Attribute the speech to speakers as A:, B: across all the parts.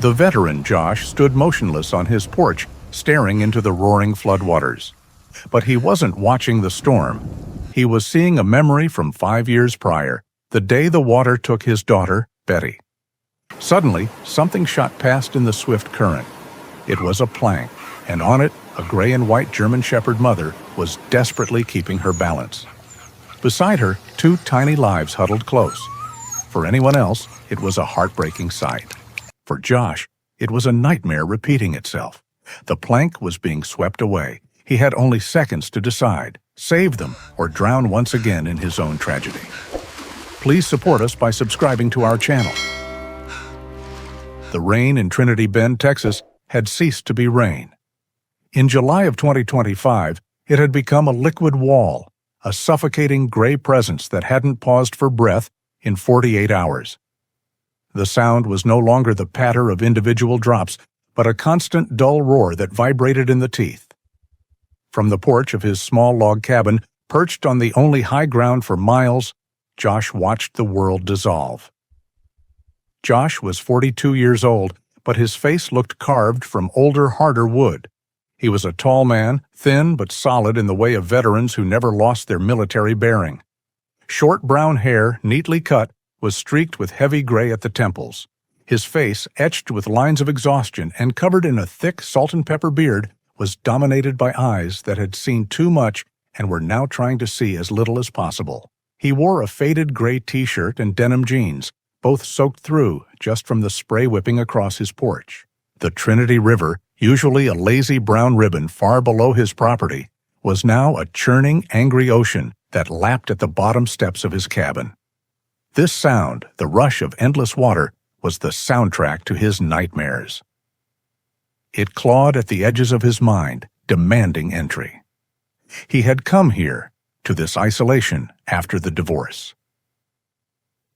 A: The veteran Josh stood motionless on his porch, staring into the roaring floodwaters. But he wasn't watching the storm. He was seeing a memory from 5 years prior, the day the water took his daughter, Betty. Suddenly, something shot past in the swift current. It was a plank, and on it, a gray and white German Shepherd mother was desperately keeping her balance. Beside her, 2 tiny lives huddled close. For anyone else, it was a heartbreaking sight. For Josh, it was a nightmare repeating itself. The plank was being swept away. He had only seconds to decide, save them or drown once again in his own tragedy. Please support us by subscribing to our channel. The rain in Trinity Bend, Texas, had ceased to be rain. In July of 2025, it had become a liquid wall, a suffocating gray presence that hadn't paused for breath in 48 hours. The sound was no longer the patter of individual drops, but a constant dull roar that vibrated in the teeth. From the porch of his small log cabin, perched on the only high ground for miles, Josh watched the world dissolve. Josh was 42 years old, but his face looked carved from older, harder wood. He was a tall man, thin but solid in the way of veterans who never lost their military bearing. Short brown hair, neatly cut, was streaked with heavy gray at the temples. His face, etched with lines of exhaustion and covered in a thick salt and pepper beard, was dominated by eyes that had seen too much and were now trying to see as little as possible. He wore a faded gray t-shirt and denim jeans, both soaked through just from the spray whipping across his porch. The Trinity River, usually a lazy brown ribbon far below his property, was now a churning, angry ocean that lapped at the bottom steps of his cabin. This sound, the rush of endless water, was the soundtrack to his nightmares. It clawed at the edges of his mind, demanding entry. He had come here, to this isolation after the divorce.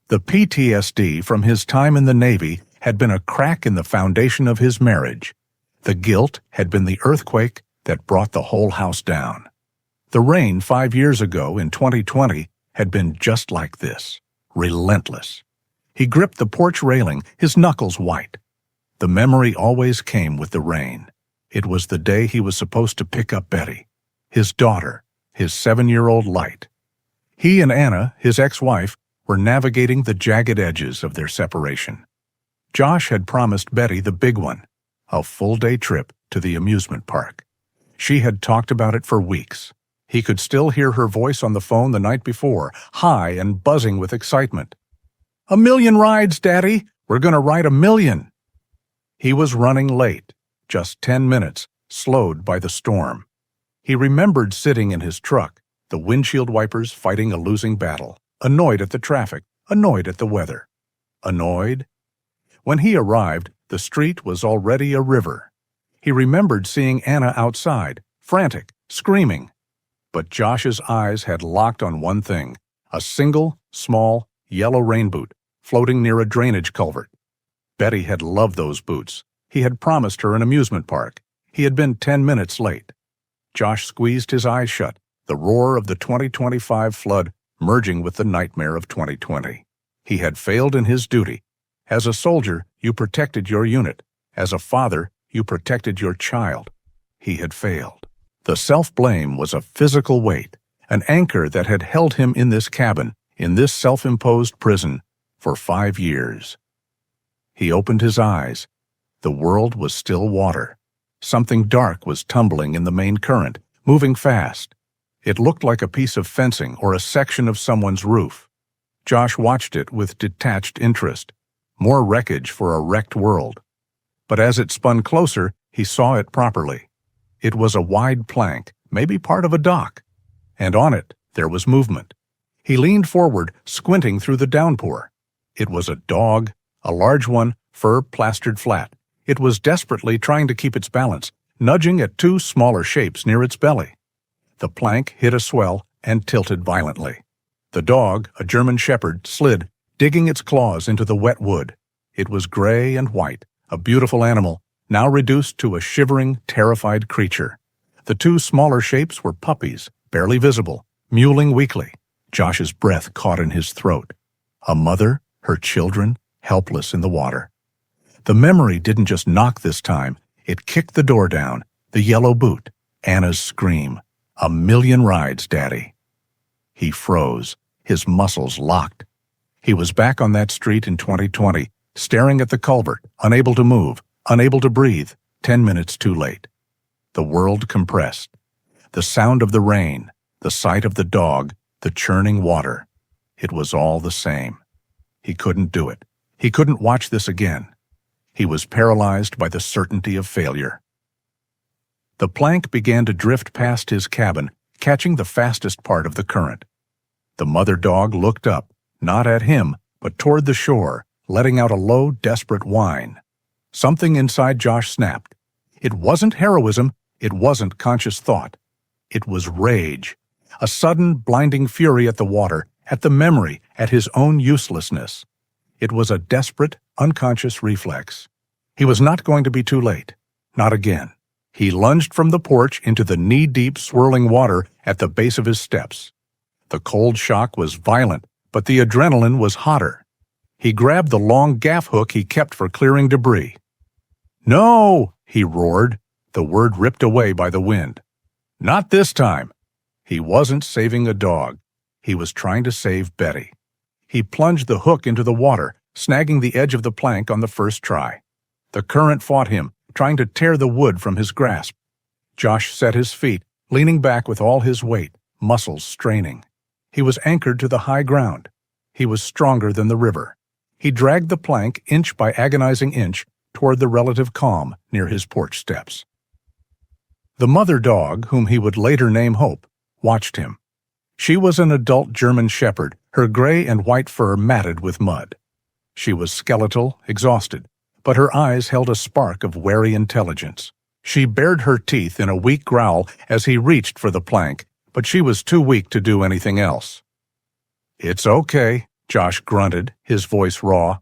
A: The PTSD from his time in the Navy had been a crack in the foundation of his marriage. The guilt had been the earthquake that brought the whole house down. The rain 5 years ago in 2020 had been just like this, relentless. He gripped the porch railing, his knuckles white. The memory always came with the rain. It was the day he was supposed to pick up Betty, his daughter, his 7-year-old light. He and Anna, his ex-wife, were navigating the jagged edges of their separation. Josh had promised Betty the big one, a full-day trip to the amusement park. She had talked about it for weeks. He could still hear her voice on the phone the night before, high and buzzing with excitement. "1 million rides, Daddy! We're going to ride 1 million!" He was running late, just 10 minutes, slowed by the storm. He remembered sitting in his truck, the windshield wipers fighting a losing battle, annoyed at the traffic, annoyed at the weather. Annoyed? When he arrived, the street was already a river. He remembered seeing Anna outside, frantic, screaming. But Josh's eyes had locked on one thing, a single, small, yellow rain boot, floating near a drainage culvert. Betty had loved those boots. He had promised her an amusement park. He had been 10 minutes late. Josh squeezed his eyes shut, the roar of the 2025 flood merging with the nightmare of 2020. He had failed in his duty. As a soldier, you protected your unit. As a father, you protected your child. He had failed. The self-blame was a physical weight, an anchor that had held him in this cabin, in this self-imposed prison, for 5 years. He opened his eyes. The world was still water. Something dark was tumbling in the main current, moving fast. It looked like a piece of fencing or a section of someone's roof. Josh watched it with detached interest. More wreckage for a wrecked world. But as it spun closer, he saw it properly. It was a wide plank, maybe part of a dock. And on it, there was movement. He leaned forward, squinting through the downpour. It was a dog, a large one, fur plastered flat. It was desperately trying to keep its balance, nudging at 2 smaller shapes near its belly. The plank hit a swell and tilted violently. The dog, a German Shepherd, slid, digging its claws into the wet wood. It was gray and white, a beautiful animal, now reduced to a shivering, terrified creature. The 2 smaller shapes were puppies, barely visible, mewling weakly. Josh's breath caught in his throat. A mother, her children, helpless in the water. The memory didn't just knock this time, it kicked the door down, the yellow boot, Anna's scream. "A million rides, Daddy." He froze, his muscles locked. He was back on that street in 2020, staring at the culvert, unable to move, unable to breathe, 10 minutes too late. The world compressed. The sound of the rain, the sight of the dog, the churning water. It was all the same. He couldn't do it. He couldn't watch this again. He was paralyzed by the certainty of failure. The plank began to drift past his cabin, catching the fastest part of the current. The mother dog looked up, not at him, but toward the shore, letting out a low, desperate whine. Something inside Josh snapped. It wasn't heroism, it wasn't conscious thought. It was rage, a sudden, blinding fury at the water, at the memory, at his own uselessness. It was a desperate, unconscious reflex. He was not going to be too late. Not again. He lunged from the porch into the knee-deep swirling water at the base of his steps. The cold shock was violent, but the adrenaline was hotter. He grabbed the long gaff hook he kept for clearing debris. "No!" he roared, the word ripped away by the wind. Not this time. He wasn't saving a dog. He was trying to save Betty. He plunged the hook into the water, snagging the edge of the plank on the first try. The current fought him, trying to tear the wood from his grasp. Josh set his feet, leaning back with all his weight, muscles straining. He was anchored to the high ground. He was stronger than the river. He dragged the plank inch by agonizing inch toward the relative calm near his porch steps. The mother dog, whom he would later name Hope, watched him. She was an adult German shepherd, her gray and white fur matted with mud. She was skeletal, exhausted, but her eyes held a spark of wary intelligence. She bared her teeth in a weak growl as he reached for the plank, but she was too weak to do anything else. "It's okay," Josh grunted, his voice raw.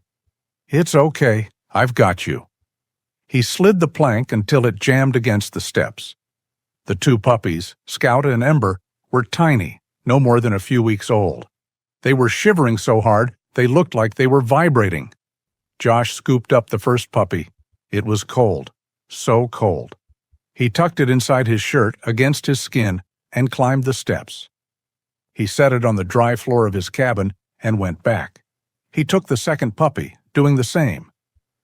A: "It's okay. I've got you." He slid the plank until it jammed against the steps. The two puppies, Scout and Ember, were tiny, no more than a few weeks old. They were shivering so hard they looked like they were vibrating. Josh scooped up the first puppy. It was cold, so cold. He tucked it inside his shirt against his skin and climbed the steps. He set it on the dry floor of his cabin and went back. He took the second puppy, doing the same.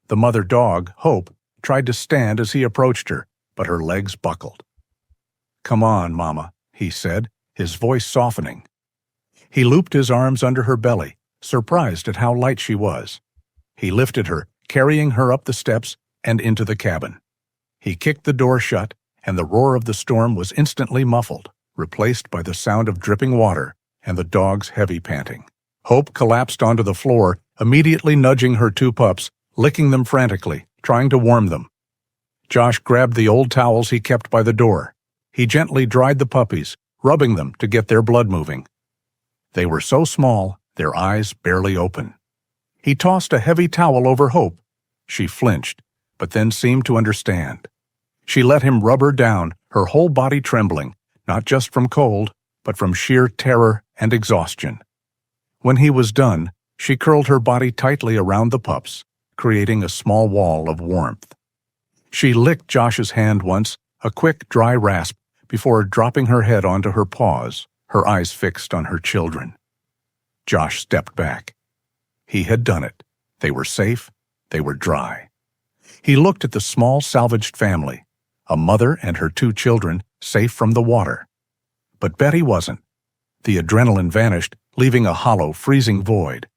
A: The mother dog, Hope, tried to stand as he approached her, but her legs buckled. "Come on, Mama," he said, his voice softening. He looped his arms under her belly, surprised at how light she was. He lifted her, carrying her up the steps and into the cabin. He kicked the door shut, and the roar of the storm was instantly muffled, replaced by the sound of dripping water and the dog's heavy panting. Hope collapsed onto the floor, immediately nudging her two pups, licking them frantically, trying to warm them. Josh grabbed the old towels he kept by the door. He gently dried the puppies, rubbing them to get their blood moving. They were so small, their eyes barely open. He tossed a heavy towel over Hope. She flinched, but then seemed to understand. She let him rub her down, her whole body trembling, not just from cold, but from sheer terror and exhaustion. When he was done, she curled her body tightly around the pups, creating a small wall of warmth. She licked Josh's hand once, a quick, dry rasp, before dropping her head onto her paws, her eyes fixed on her children. Josh stepped back. He had done it. They were safe. They were dry. He looked at the small salvaged family, a mother and her two children safe from the water. But Betty wasn't. The adrenaline vanished, leaving a hollow, freezing void.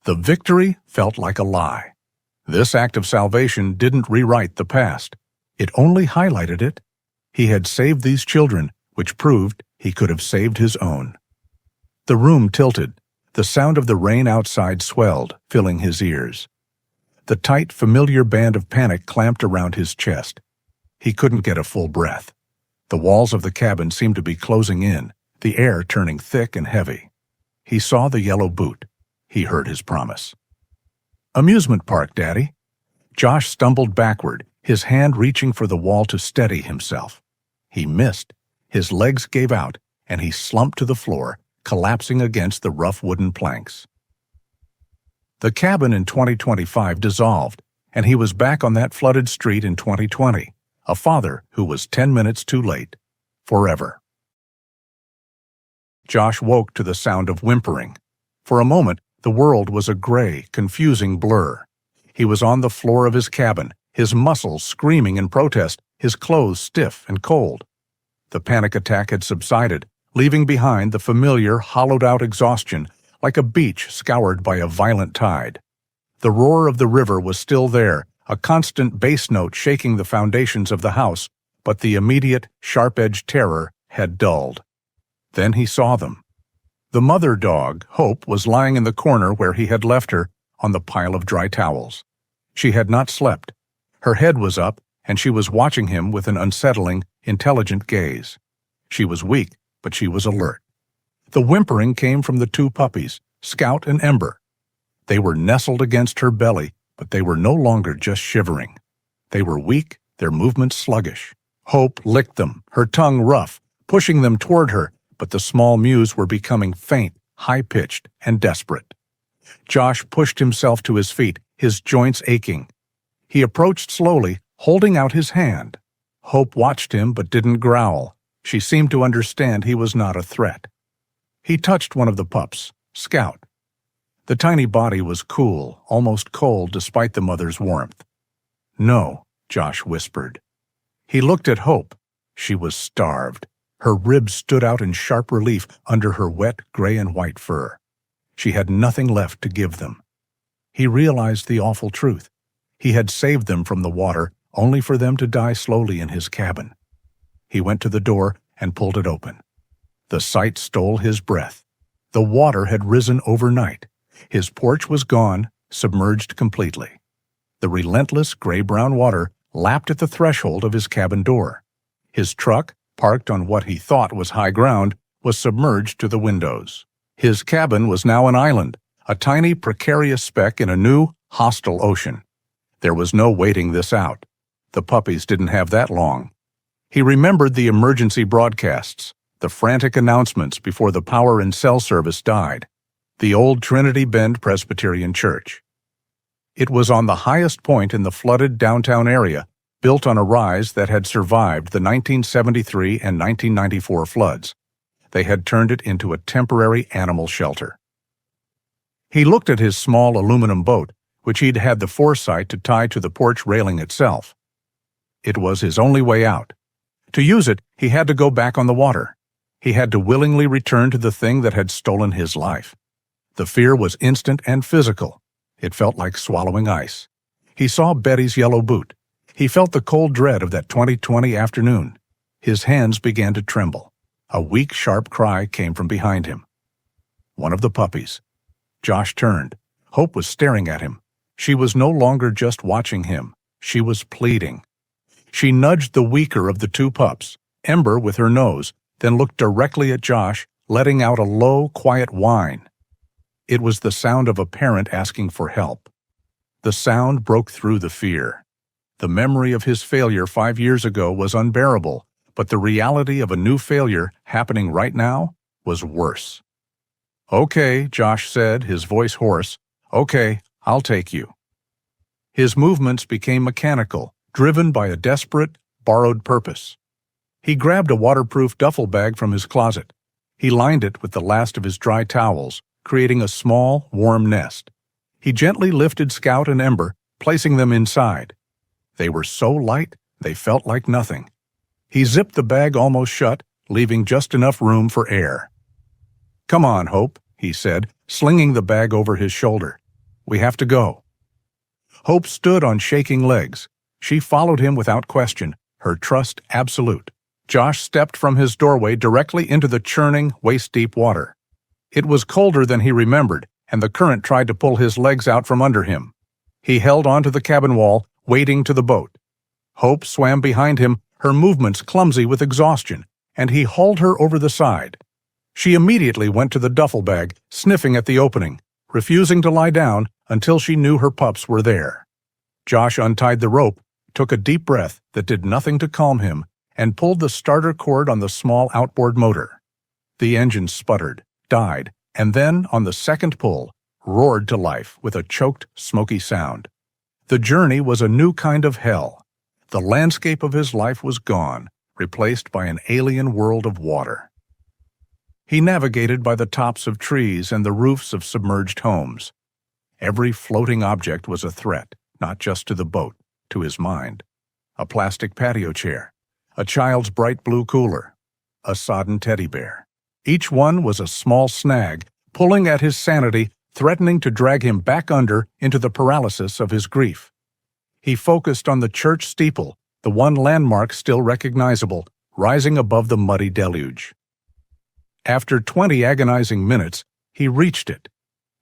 A: The victory felt like a lie. This act of salvation didn't rewrite the past. It only highlighted it. He had saved these children, which proved he could have saved his own. The room tilted. The sound of the rain outside swelled, filling his ears. The tight, familiar band of panic clamped around his chest. He couldn't get a full breath. The walls of the cabin seemed to be closing in, the air turning thick and heavy. He saw the yellow boot. He heard his promise. "Amusement park, Daddy." Josh stumbled backward, his hand reaching for the wall to steady himself. He missed. His legs gave out, and he slumped to the floor, collapsing against the rough wooden planks. The cabin in 2025 dissolved, and he was back on that flooded street in 2020, a father who was 10 minutes too late, forever. Josh woke to the sound of whimpering. For a moment, the world was a gray, confusing blur. He was on the floor of his cabin, his muscles screaming in protest, his clothes stiff and cold. The panic attack had subsided, leaving behind the familiar, hollowed-out exhaustion, like a beach scoured by a violent tide. The roar of the river was still there, a constant bass note shaking the foundations of the house, but the immediate, sharp-edged terror had dulled. Then he saw them. The mother dog, Hope, was lying in the corner where he had left her, on the pile of dry towels. She had not slept. Her head was up, and she was watching him with an unsettling, intelligent gaze. She was weak, but she was alert. The whimpering came from the two puppies, Scout and Ember. They were nestled against her belly, but they were no longer just shivering. They were weak, their movements sluggish. Hope licked them, her tongue rough, pushing them toward her, but the small mews were becoming faint, high-pitched, and desperate. Josh pushed himself to his feet, his joints aching. He approached slowly, holding out his hand. Hope watched him but didn't growl. She seemed to understand he was not a threat. He touched one of the pups, Scout. The tiny body was cool, almost cold despite the mother's warmth. "No," Josh whispered. He looked at Hope. She was starved. Her ribs stood out in sharp relief under her wet gray and white fur. She had nothing left to give them. He realized the awful truth. He had saved them from the water, only for them to die slowly in his cabin. He went to the door and pulled it open. The sight stole his breath. The water had risen overnight. His porch was gone, submerged completely. The relentless gray-brown water lapped at the threshold of his cabin door. His truck, parked on what he thought was high ground, was submerged to the windows. His cabin was now an island, a tiny, precarious speck in a new, hostile ocean. There was no waiting this out. The puppies didn't have that long. He remembered the emergency broadcasts, the frantic announcements before the power and cell service died. The old Trinity Bend Presbyterian Church. It was on the highest point in the flooded downtown area, built on a rise that had survived the 1973 and 1994 floods. They had turned it into a temporary animal shelter. He looked at his small aluminum boat, which he'd had the foresight to tie to the porch railing itself. It was his only way out. To use it, he had to go back on the water. He had to willingly return to the thing that had stolen his life. The fear was instant and physical. It felt like swallowing ice. He saw Betty's yellow boot. He felt the cold dread of that 2020 afternoon. His hands began to tremble. A weak, sharp cry came from behind him. One of the puppies. Josh turned. Hope was staring at him. She was no longer just watching him. She was pleading. She nudged the weaker of the two pups, Ember with her nose, then looked directly at Josh, letting out a low, quiet whine. It was the sound of a parent asking for help. The sound broke through the fear. The memory of his failure 5 years ago was unbearable, but the reality of a new failure happening right now was worse. "Okay," Josh said, his voice hoarse. "Okay, I'll take you." His movements became mechanical, driven by a desperate, borrowed purpose. He grabbed a waterproof duffel bag from his closet. He lined it with the last of his dry towels, creating a small, warm nest. He gently lifted Scout and Ember, placing them inside. They were so light, they felt like nothing. He zipped the bag almost shut, leaving just enough room for air. "Come on, Hope," he said, slinging the bag over his shoulder. "We have to go." Hope stood on shaking legs. She followed him without question, her trust absolute. Josh stepped from his doorway directly into the churning, waist-deep water. It was colder than he remembered, and the current tried to pull his legs out from under him. He held onto the cabin wall, wading to the boat. Hope swam behind him, her movements clumsy with exhaustion, and he hauled her over the side. She immediately went to the duffel bag, sniffing at the opening, refusing to lie down until she knew her pups were there. Josh untied the rope, took a deep breath that did nothing to calm him, and pulled the starter cord on the small outboard motor. The engine sputtered, died, and then, on the second pull, roared to life with a choked, smoky sound. The journey was a new kind of hell. The landscape of his life was gone, replaced by an alien world of water. He navigated by the tops of trees and the roofs of submerged homes. Every floating object was a threat, not just to the boat, to his mind. A plastic patio chair, a child's bright blue cooler, a sodden teddy bear. Each one was a small snag, pulling at his sanity, threatening to drag him back under into the paralysis of his grief. He focused on the church steeple, the one landmark still recognizable, rising above the muddy deluge. After 20 agonizing minutes, he reached it.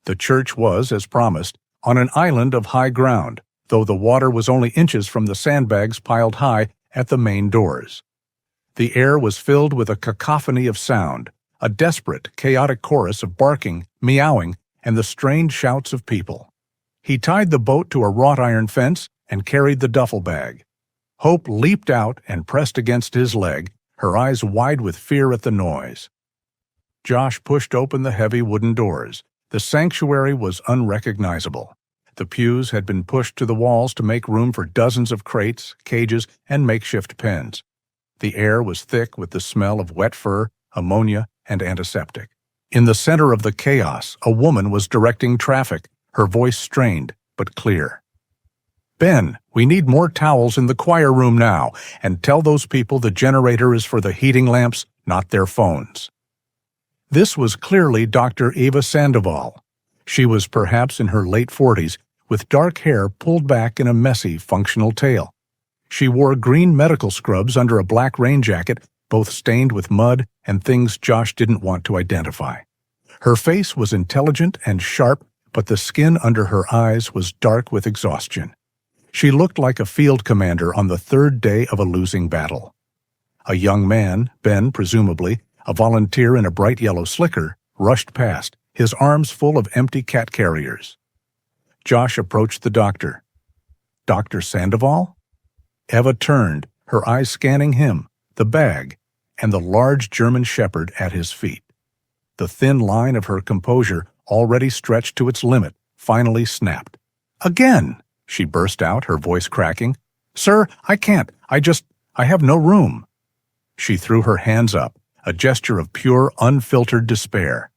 A: The church was, as promised, on an island of high ground, though the water was only inches from the sandbags piled high at the main doors. The air was filled with a cacophony of sound, a desperate, chaotic chorus of barking, meowing, and the strained shouts of people. He tied the boat to a wrought iron fence and carried the duffel bag. Hope leaped out and pressed against his leg, her eyes wide with fear at the noise. Josh pushed open the heavy wooden doors. The sanctuary was unrecognizable. The pews had been pushed to the walls to make room for dozens of crates, cages, and makeshift pens. The air was thick with the smell of wet fur, ammonia, and antiseptic. In the center of the chaos, a woman was directing traffic, her voice strained but clear. "Ben, we need more towels in the choir room now, and tell those people the generator is for the heating lamps, not their phones." This was clearly Dr. Eva Sandoval. She was perhaps in her late 40s, with dark hair pulled back in a messy, functional tail. She wore green medical scrubs under a black rain jacket, both stained with mud and things Josh didn't want to identify. Her face was intelligent and sharp, but the skin under her eyes was dark with exhaustion. She looked like a field commander on the third day of a losing battle. A young man, Ben presumably, a volunteer in a bright yellow slicker, rushed past, his arms full of empty cat carriers. Josh approached the doctor. "Dr. Sandoval?" Eva turned, her eyes scanning him, the bag, and the large German shepherd at his feet. The thin line of her composure, already stretched to its limit, finally snapped. "Again!" she burst out, her voice cracking. "Sir, I can't. I have no room." She threw her hands up, a gesture of pure, unfiltered despair.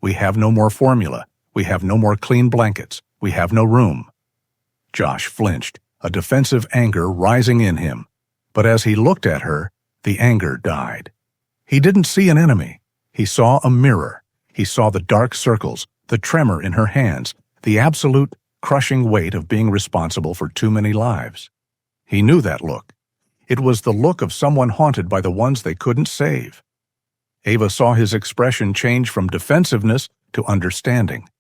A: "We have no more formula. We have no more clean blankets. We have no room." Josh flinched, a defensive anger rising in him. But as he looked at her, the anger died. He didn't see an enemy. He saw a mirror. He saw the dark circles, the tremor in her hands, the absolute, crushing weight of being responsible for too many lives. He knew that look. It was the look of someone haunted by the ones they couldn't save. Eva saw his expression change from defensiveness to understanding.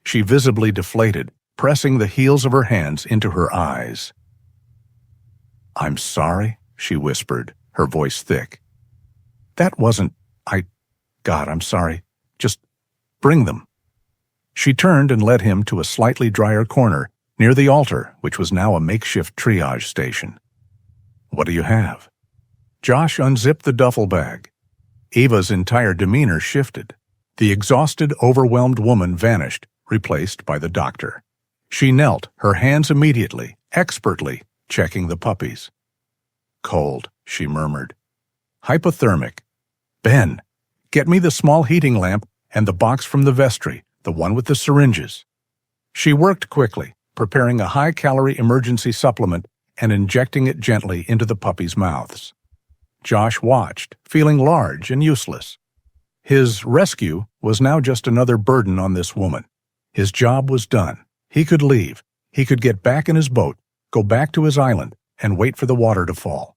A: She visibly deflated, pressing the heels of her hands into her eyes. "I'm sorry," she whispered, her voice thick. "That wasn't... God, I'm sorry. Just bring them." She turned and led him to a slightly drier corner, near the altar, which was now a makeshift triage station. "What do you have?" Josh unzipped the duffel bag. Eva's entire demeanor shifted. The exhausted, overwhelmed woman vanished, replaced by the doctor. She knelt, her hands immediately, expertly, checking the puppies. "Cold," she murmured. "Hypothermic. Ben, get me the small heating lamp and the box from the vestry, the one with the syringes." She worked quickly, preparing a high-calorie emergency supplement and injecting it gently into the puppies' mouths. Josh watched, feeling large and useless. His rescue was now just another burden on this woman. His job was done. He could leave. He could get back in his boat, go back to his island, and wait for the water to fall.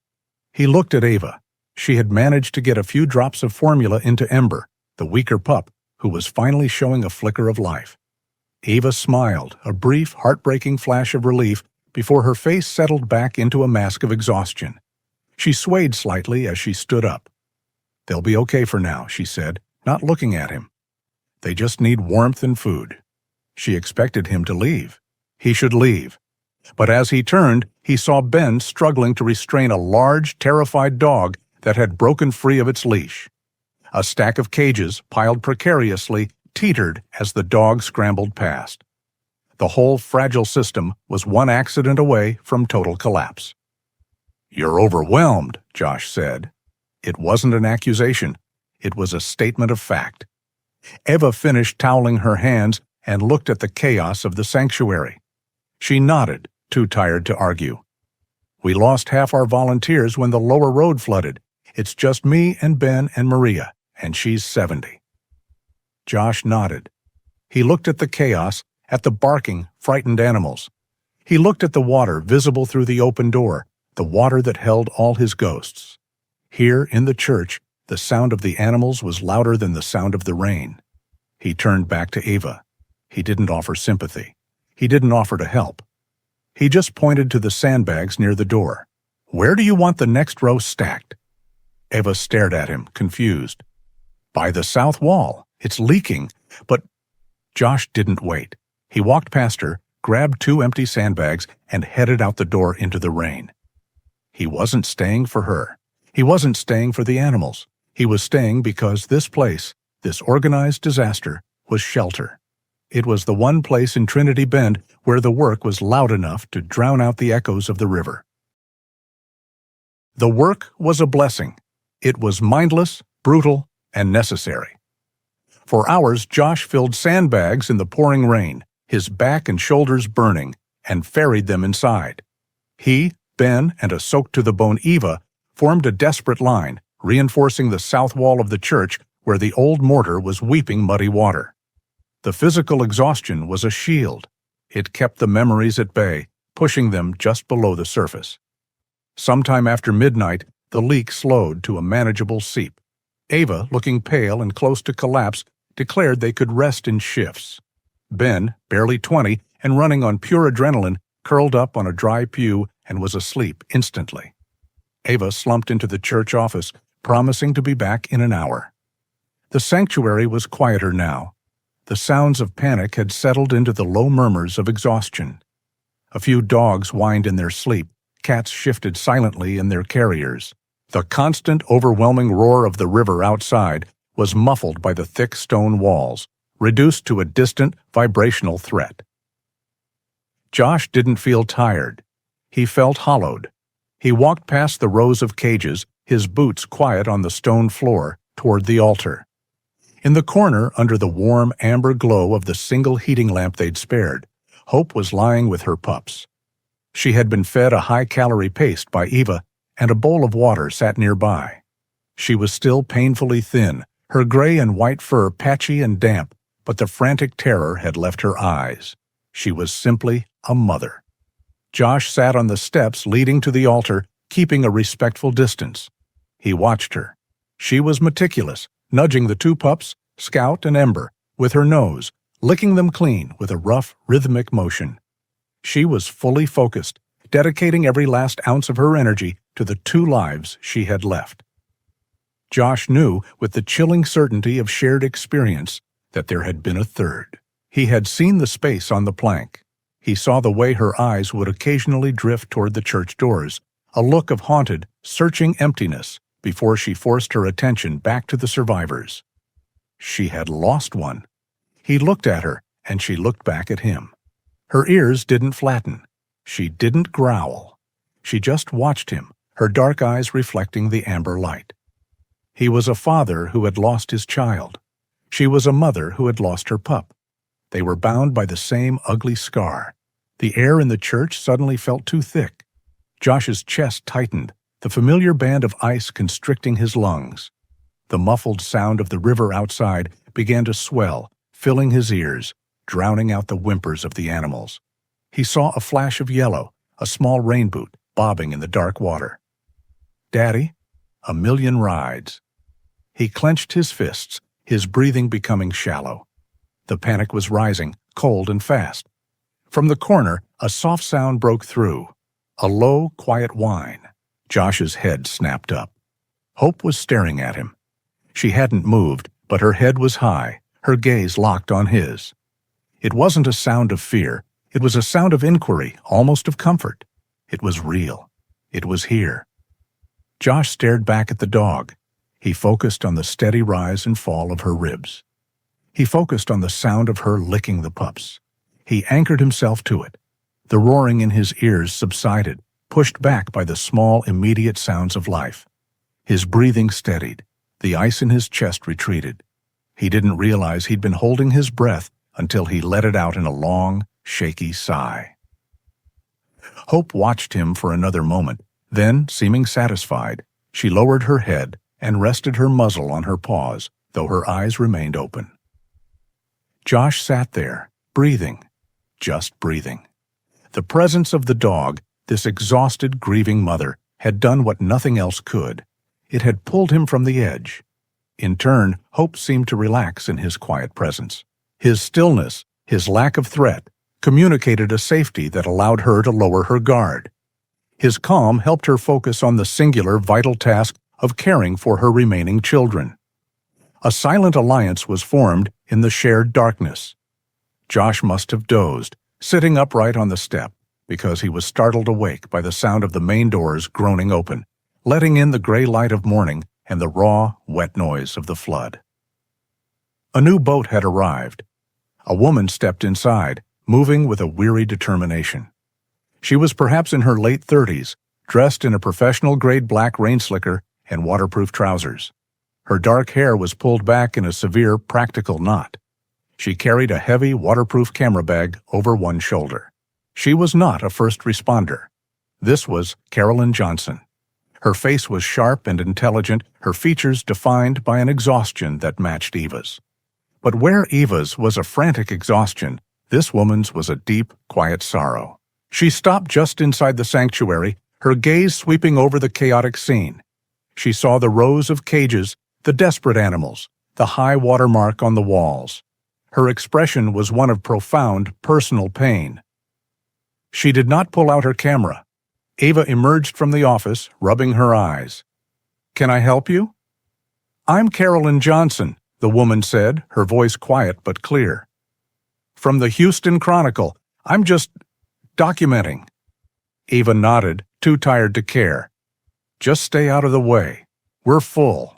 A: He looked at Eva. She had managed to get a few drops of formula into Ember, the weaker pup, who was finally showing a flicker of life. Eva smiled, a brief, heartbreaking flash of relief before her face settled back into a mask of exhaustion. She swayed slightly as she stood up. "They'll be okay for now," she said, not looking at him. "They just need warmth and food." She expected him to leave. He should leave. But as he turned, he saw Ben struggling to restrain a large, terrified dog that had broken free of its leash. A stack of cages, piled precariously, teetered as the dog scrambled past. The whole fragile system was one accident away from total collapse. "You're overwhelmed," Josh said. It wasn't an accusation. It was a statement of fact. Eva finished toweling her hands and looked at the chaos of the sanctuary. She nodded, too tired to argue. "We lost half our volunteers when the lower road flooded. It's just me and Ben and Maria, and she's 70. Josh nodded. He looked at the chaos, at the barking, frightened animals. He looked at the water visible through the open door, the water that held all his ghosts. Here, in the church, the sound of the animals was louder than the sound of the rain. He turned back to Eva. He didn't offer sympathy. He didn't offer to help. He just pointed to the sandbags near the door. "Where do you want the next row stacked?" Eva stared at him, confused. "By the south wall. It's leaking." But Josh didn't wait. He walked past her, grabbed 2 empty sandbags, and headed out the door into the rain. He wasn't staying for her. He wasn't staying for the animals. He was staying because this place, this organized disaster, was shelter. It was the one place in Trinity Bend where the work was loud enough to drown out the echoes of the river. The work was a blessing. It was mindless, brutal, and necessary. For hours, Josh filled sandbags in the pouring rain, his back and shoulders burning, and ferried them inside. He, Ben, and a soaked-to-the-bone Eva formed a desperate line, reinforcing the south wall of the church where the old mortar was weeping muddy water. The physical exhaustion was a shield. It kept the memories at bay, pushing them just below the surface. Sometime after midnight, the leak slowed to a manageable seep. Eva, looking pale and close to collapse, declared they could rest in shifts. Ben, barely 20 and running on pure adrenaline, curled up on a dry pew and was asleep instantly. Eva slumped into the church office, promising to be back in an hour. The sanctuary was quieter now. The sounds of panic had settled into the low murmurs of exhaustion. A few dogs whined in their sleep, cats shifted silently in their carriers. The constant, overwhelming roar of the river outside was muffled by the thick stone walls, reduced to a distant, vibrational threat. Josh didn't feel tired. He felt hollowed. He walked past the rows of cages, his boots quiet on the stone floor, toward the altar. In the corner, under the warm amber glow of the single heating lamp they'd spared, Hope was lying with her pups. She had been fed a high-calorie paste by Eva, and a bowl of water sat nearby. She was still painfully thin, her gray and white fur patchy and damp, but the frantic terror had left her eyes. She was simply a mother. Josh sat on the steps leading to the altar, keeping a respectful distance. He watched her. She was meticulous, nudging the 2 pups, Scout and Ember, with her nose, licking them clean with a rough, rhythmic motion. She was fully focused, dedicating every last ounce of her energy to the 2 lives she had left. Josh knew, with the chilling certainty of shared experience, that there had been a third. He had seen the space on the plank. He saw the way her eyes would occasionally drift toward the church doors, a look of haunted, searching emptiness before she forced her attention back to the survivors. She had lost one. He looked at her, and she looked back at him. Her ears didn't flatten. She didn't growl. She just watched him, her dark eyes reflecting the amber light. He was a father who had lost his child. She was a mother who had lost her pup. They were bound by the same ugly scar. The air in the church suddenly felt too thick. Josh's chest tightened, the familiar band of ice constricting his lungs. The muffled sound of the river outside began to swell, filling his ears, drowning out the whimpers of the animals. He saw a flash of yellow, a small rain boot, bobbing in the dark water. "Daddy?" A million rides. He clenched his fists, his breathing becoming shallow. The panic was rising, cold and fast. From the corner, a soft sound broke through. A low, quiet whine. Josh's head snapped up. Hope was staring at him. She hadn't moved, but her head was high, her gaze locked on his. It wasn't a sound of fear. It was a sound of inquiry, almost of comfort. It was real. It was here. Josh stared back at the dog. He focused on the steady rise and fall of her ribs. He focused on the sound of her licking the pups. He anchored himself to it. The roaring in his ears subsided, pushed back by the small, immediate sounds of life. His breathing steadied. The ice in his chest retreated. He didn't realize he'd been holding his breath until he let it out in a long, shaky sigh. Hope watched him for another moment. Then, seeming satisfied, she lowered her head and rested her muzzle on her paws, though her eyes remained open. Josh sat there, breathing, just breathing. The presence of the dog, this exhausted, grieving mother, had done what nothing else could. It had pulled him from the edge. In turn, Hope seemed to relax in his quiet presence. His stillness, his lack of threat, communicated a safety that allowed her to lower her guard. His calm helped her focus on the singular, vital task of caring for her remaining children. A silent alliance was formed in the shared darkness. Josh must have dozed, sitting upright on the step, because he was startled awake by the sound of the main doors groaning open, letting in the gray light of morning and the raw, wet noise of the flood. A new boat had arrived. A woman stepped inside, moving with a weary determination. She was perhaps in her late 30s, dressed in a professional-grade black rain slicker and waterproof trousers. Her dark hair was pulled back in a severe, practical knot. She carried a heavy, waterproof camera bag over one shoulder. She was not a first responder. This was Carolyn Johnson. Her face was sharp and intelligent, her features defined by an exhaustion that matched Eva's. But where Eva's was a frantic exhaustion, this woman's was a deep, quiet sorrow. She stopped just inside the sanctuary, her gaze sweeping over the chaotic scene. She saw the rows of cages, the desperate animals, the high water mark on the walls. Her expression was one of profound, personal pain. She did not pull out her camera. Eva emerged from the office, rubbing her eyes. "Can I help you?" "I'm Carolyn Johnson," the woman said, her voice quiet but clear. "From the Houston Chronicle. I'm just documenting." Eva nodded, too tired to care. "Just stay out of the way. We're full."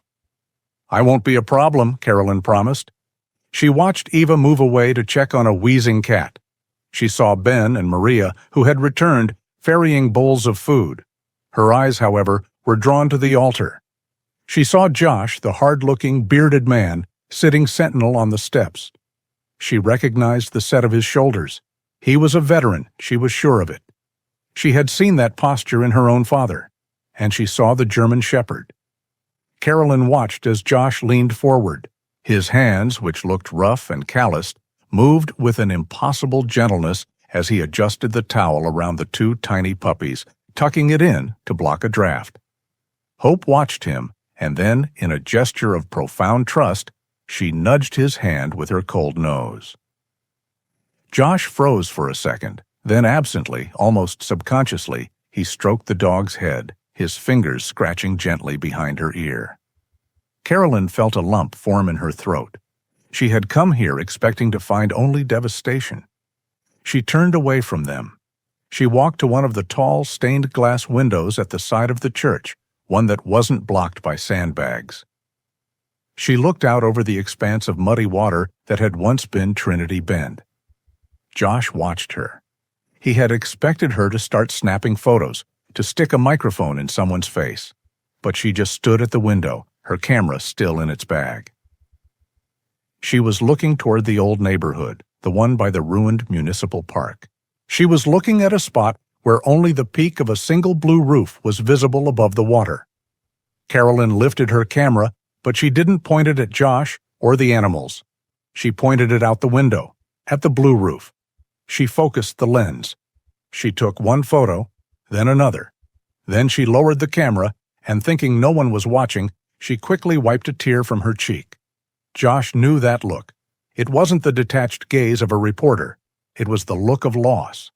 A: "I won't be a problem," Carolyn promised. She watched Eva move away to check on a wheezing cat. She saw Ben and Maria, who had returned, ferrying bowls of food. Her eyes, however, were drawn to the altar. She saw Josh, the hard-looking, bearded man, sitting sentinel on the steps. She recognized the set of his shoulders. He was a veteran, she was sure of it. She had seen that posture in her own father, and she saw the German shepherd. Carolyn watched as Josh leaned forward. His hands, which looked rough and calloused, moved with an impossible gentleness as he adjusted the towel around the two tiny puppies, tucking it in to block a draft. Hope watched him, and then, in a gesture of profound trust, she nudged his hand with her cold nose. Josh froze for a second, then absently, almost subconsciously, he stroked the dog's head, his fingers scratching gently behind her ear. Carolyn felt a lump form in her throat. She had come here expecting to find only devastation. She turned away from them. She walked to one of the tall, stained-glass windows at the side of the church, one that wasn't blocked by sandbags. She looked out over the expanse of muddy water that had once been Trinity Bend. Josh watched her. He had expected her to start snapping photos, to stick a microphone in someone's face. But she just stood at the window, her camera still in its bag. She was looking toward the old neighborhood, the one by the ruined municipal park. She was looking at a spot where only the peak of a single blue roof was visible above the water. Carolyn lifted her camera, but she didn't point it at Josh or the animals. She pointed it out the window, at the blue roof. She focused the lens. She took one photo, then another. Then she lowered the camera, and thinking no one was watching, she quickly wiped a tear from her cheek. Josh knew that look. It wasn't the detached gaze of a reporter. It was the look of loss.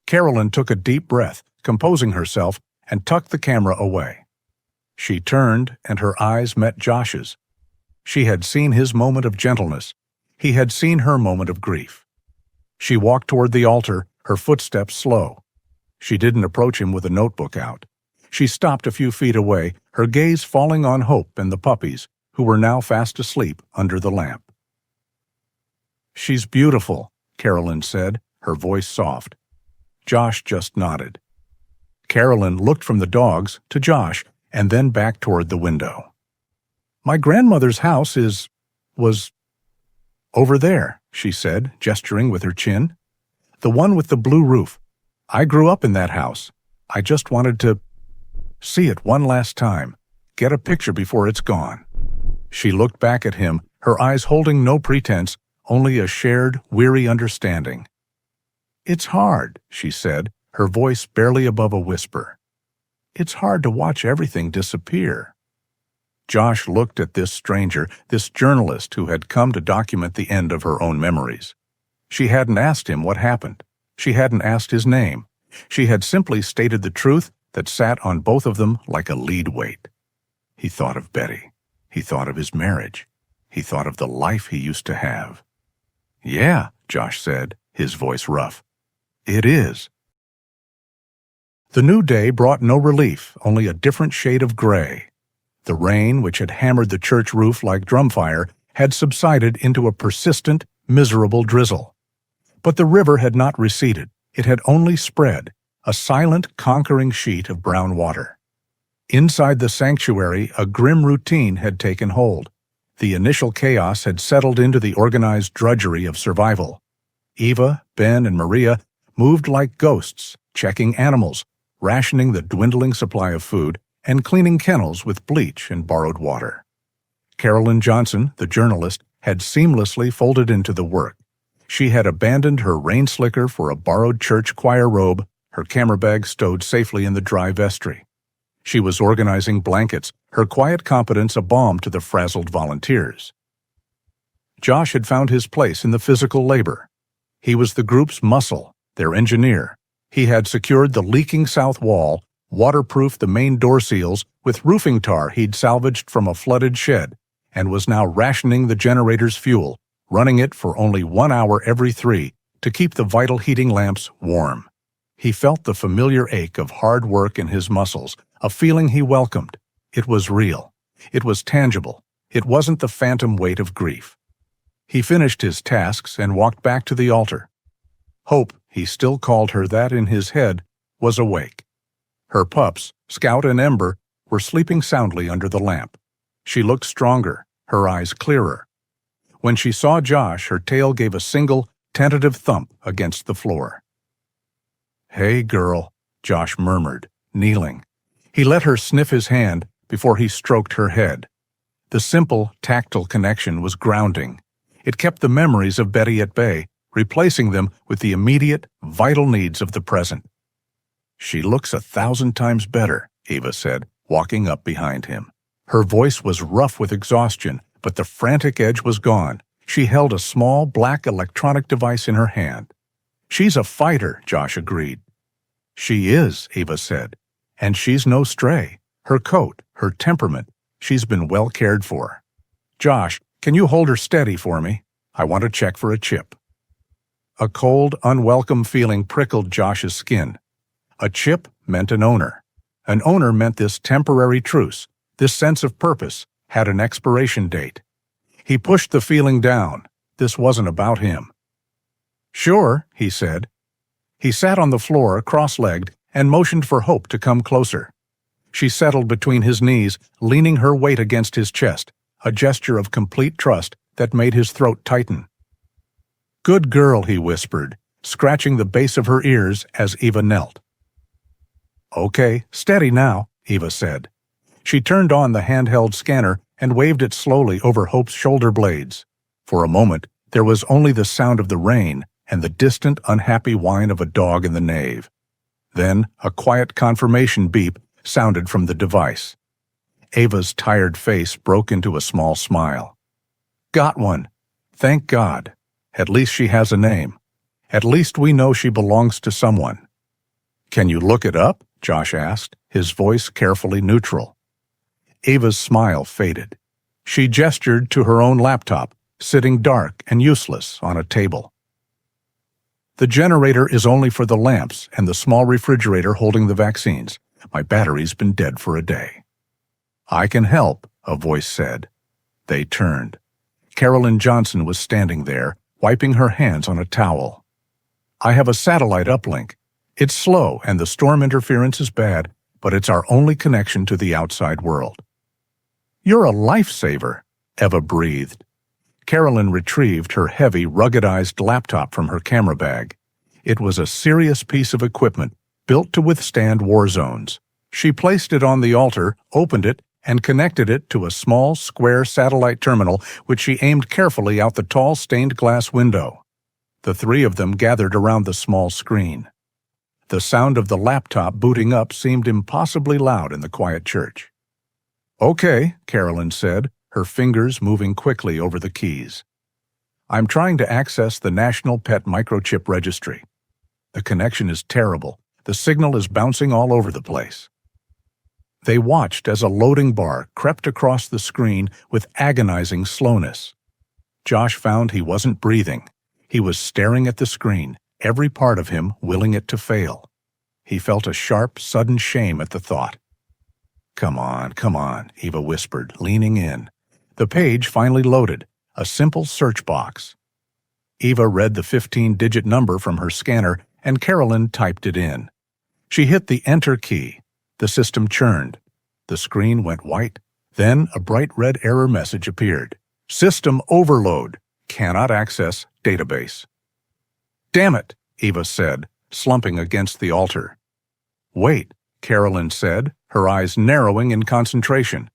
A: Carolyn took a deep breath, composing herself, and tucked the camera away. She turned, and her eyes met Josh's. She had seen his moment of gentleness. He had seen her moment of grief. She walked toward the altar, her footsteps slow. She didn't approach him with a notebook out. She stopped a few feet away, her gaze falling on Hope and the puppies, who were now fast asleep under the lamp. "She's beautiful," Carolyn said, her voice soft. Josh just nodded. Carolyn looked from the dogs to Josh and then back toward the window. My grandmother's house was over there, she said, gesturing with her chin. The one with the blue roof. I grew up in that house. I just wanted to see it one last time, get a picture before it's gone. She looked back at him, her eyes holding no pretense, only a shared, weary understanding. It's hard, she said, her voice barely above a whisper. It's hard to watch everything disappear. Josh looked at this stranger, this journalist who had come to document the end of her own memories. She hadn't asked him what happened. She hadn't asked his name. She had simply stated the truth that sat on both of them like a lead weight. He thought of Betty. He thought of his marriage. He thought of the life he used to have. Yeah, Josh said, his voice rough. It is. The new day brought no relief, only a different shade of gray. The rain, which had hammered the church roof like drumfire, had subsided into a persistent, miserable drizzle. But the river had not receded. It had only spread, a silent, conquering sheet of brown water. Inside the sanctuary, a grim routine had taken hold. The initial chaos had settled into the organized drudgery of survival. Eva, Ben, and Maria moved like ghosts, checking animals, rationing the dwindling supply of food, and cleaning kennels with bleach and borrowed water. Carolyn Johnson, the journalist, had seamlessly folded into the work. She had abandoned her rain slicker for a borrowed church choir robe, her camera bag stowed safely in the dry vestry. She was organizing blankets, her quiet competence a balm to the frazzled volunteers. Josh had found his place in the physical labor. He was the group's muscle, their engineer. He had secured the leaking south wall, waterproofed the main door seals with roofing tar he'd salvaged from a flooded shed, and was now rationing the generator's fuel, running it for only 1 hour every 3 to keep the vital heating lamps warm. He felt the familiar ache of hard work in his muscles, a feeling he welcomed. It was real. It was tangible. It wasn't the phantom weight of grief. He finished his tasks and walked back to the altar. Hope, he still called her that in his head, was awake. Her pups, Scout and Ember, were sleeping soundly under the lamp. She looked stronger, her eyes clearer. When she saw Josh, her tail gave a single, tentative thump against the floor. "Hey, girl," Josh murmured, kneeling. He let her sniff his hand before he stroked her head. The simple, tactile connection was grounding. It kept the memories of Betty at bay, replacing them with the immediate, vital needs of the present. "She looks 1,000 times better," Eva said, walking up behind him. Her voice was rough with exhaustion, but the frantic edge was gone. She held a small, black electronic device in her hand. "She's a fighter," Josh agreed. "She is," Eva said. "And she's no stray. Her coat, her temperament, she's been well cared for. Josh, can you hold her steady for me? I want to check for a chip." A cold, unwelcome feeling prickled Josh's skin. A chip meant an owner. An owner meant this temporary truce, this sense of purpose, had an expiration date. He pushed the feeling down. This wasn't about him. "Sure," he said. He sat on the floor, cross-legged, and motioned for Hope to come closer. She settled between his knees, leaning her weight against his chest, a gesture of complete trust that made his throat tighten. "Good girl," he whispered, scratching the base of her ears as Eva knelt. "Okay, steady now," Eva said. She turned on the handheld scanner and waved it slowly over Hope's shoulder blades. For a moment, there was only the sound of the rain and the distant, unhappy whine of a dog in the nave. Then, a quiet confirmation beep sounded from the device. Ava's tired face broke into a small smile. "Got one. Thank God. At least she has a name. At least we know she belongs to someone." "Can you look it up?" Josh asked, his voice carefully neutral. Ava's smile faded. She gestured to her own laptop, sitting dark and useless on a table. "The generator is only for the lamps and the small refrigerator holding the vaccines. My battery's been dead for a day." "I can help," a voice said. They turned. Carolyn Johnson was standing there, wiping her hands on a towel. "I have a satellite uplink. It's slow and the storm interference is bad, but it's our only connection to the outside world." "You're a lifesaver," Eva breathed. Carolyn retrieved her heavy, ruggedized laptop from her camera bag. It was a serious piece of equipment built to withstand war zones. She placed it on the altar, opened it, and connected it to a small, square satellite terminal which she aimed carefully out the tall stained glass window. The three of them gathered around the small screen. The sound of the laptop booting up seemed impossibly loud in the quiet church. "Okay," Carolyn said, her fingers moving quickly over the keys. "I'm trying to access the National Pet Microchip Registry. The connection is terrible. The signal is bouncing all over the place." They watched as a loading bar crept across the screen with agonizing slowness. Josh found he wasn't breathing. He was staring at the screen, every part of him willing it to fail. He felt a sharp, sudden shame at the thought. Come on," Eva whispered, leaning in. The page finally loaded, a simple search box. Eva read the 15-digit number from her scanner, and Carolyn typed it in. She hit the Enter key. The system churned. The screen went white. Then a bright red error message appeared. "System overload. Cannot access database." "Damn it," Eva said, slumping against the altar. "Wait," Carolyn said, her eyes narrowing in concentration.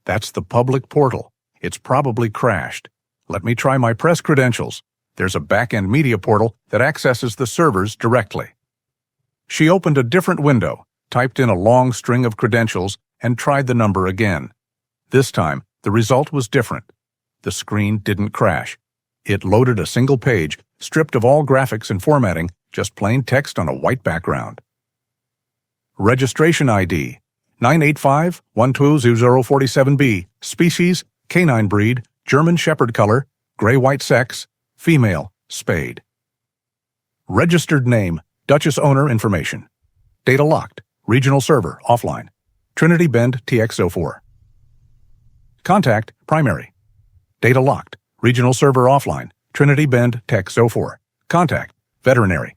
A: "That's the public portal. It's probably crashed. Let me try my press credentials. There's a back-end media portal that accesses the servers directly." She opened a different window, typed in a long string of credentials, and tried the number again. This time, the result was different. The screen didn't crash. It loaded a single page, stripped of all graphics and formatting, just plain text on a white background. Registration ID 985-120047B, species, canine breed, German Shepherd color, gray-white sex, female, spayed. Registered name, Duchess owner information. Data locked, regional server, offline. Trinity Bend TX04. Contact, primary. Data locked, regional server offline, Trinity Bend TX04. Contact, veterinary.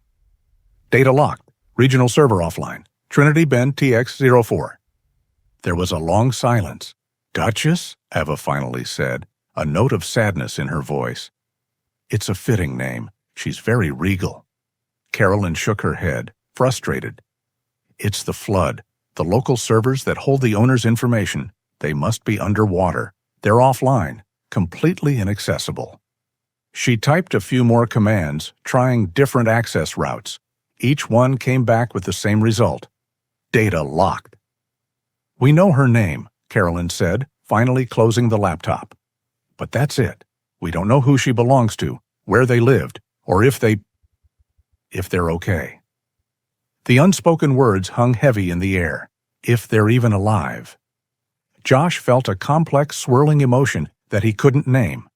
A: Data locked, regional server offline, Trinity Bend TX04. There was a long silence. "Duchess?" Eva finally said, a note of sadness in her voice. "It's a fitting name. She's very regal." Carolyn shook her head, frustrated. "It's the flood. The local servers that hold the owner's information, they must be underwater. They're offline, completely inaccessible." She typed a few more commands, trying different access routes. Each one came back with the same result. Data locked. "We know her name," Carolyn said, finally closing the laptop. "But that's it. We don't know who she belongs to, where they lived, or if they're okay." The unspoken words hung heavy in the air. If they're even alive. Josh felt a complex, swirling emotion that he couldn't name.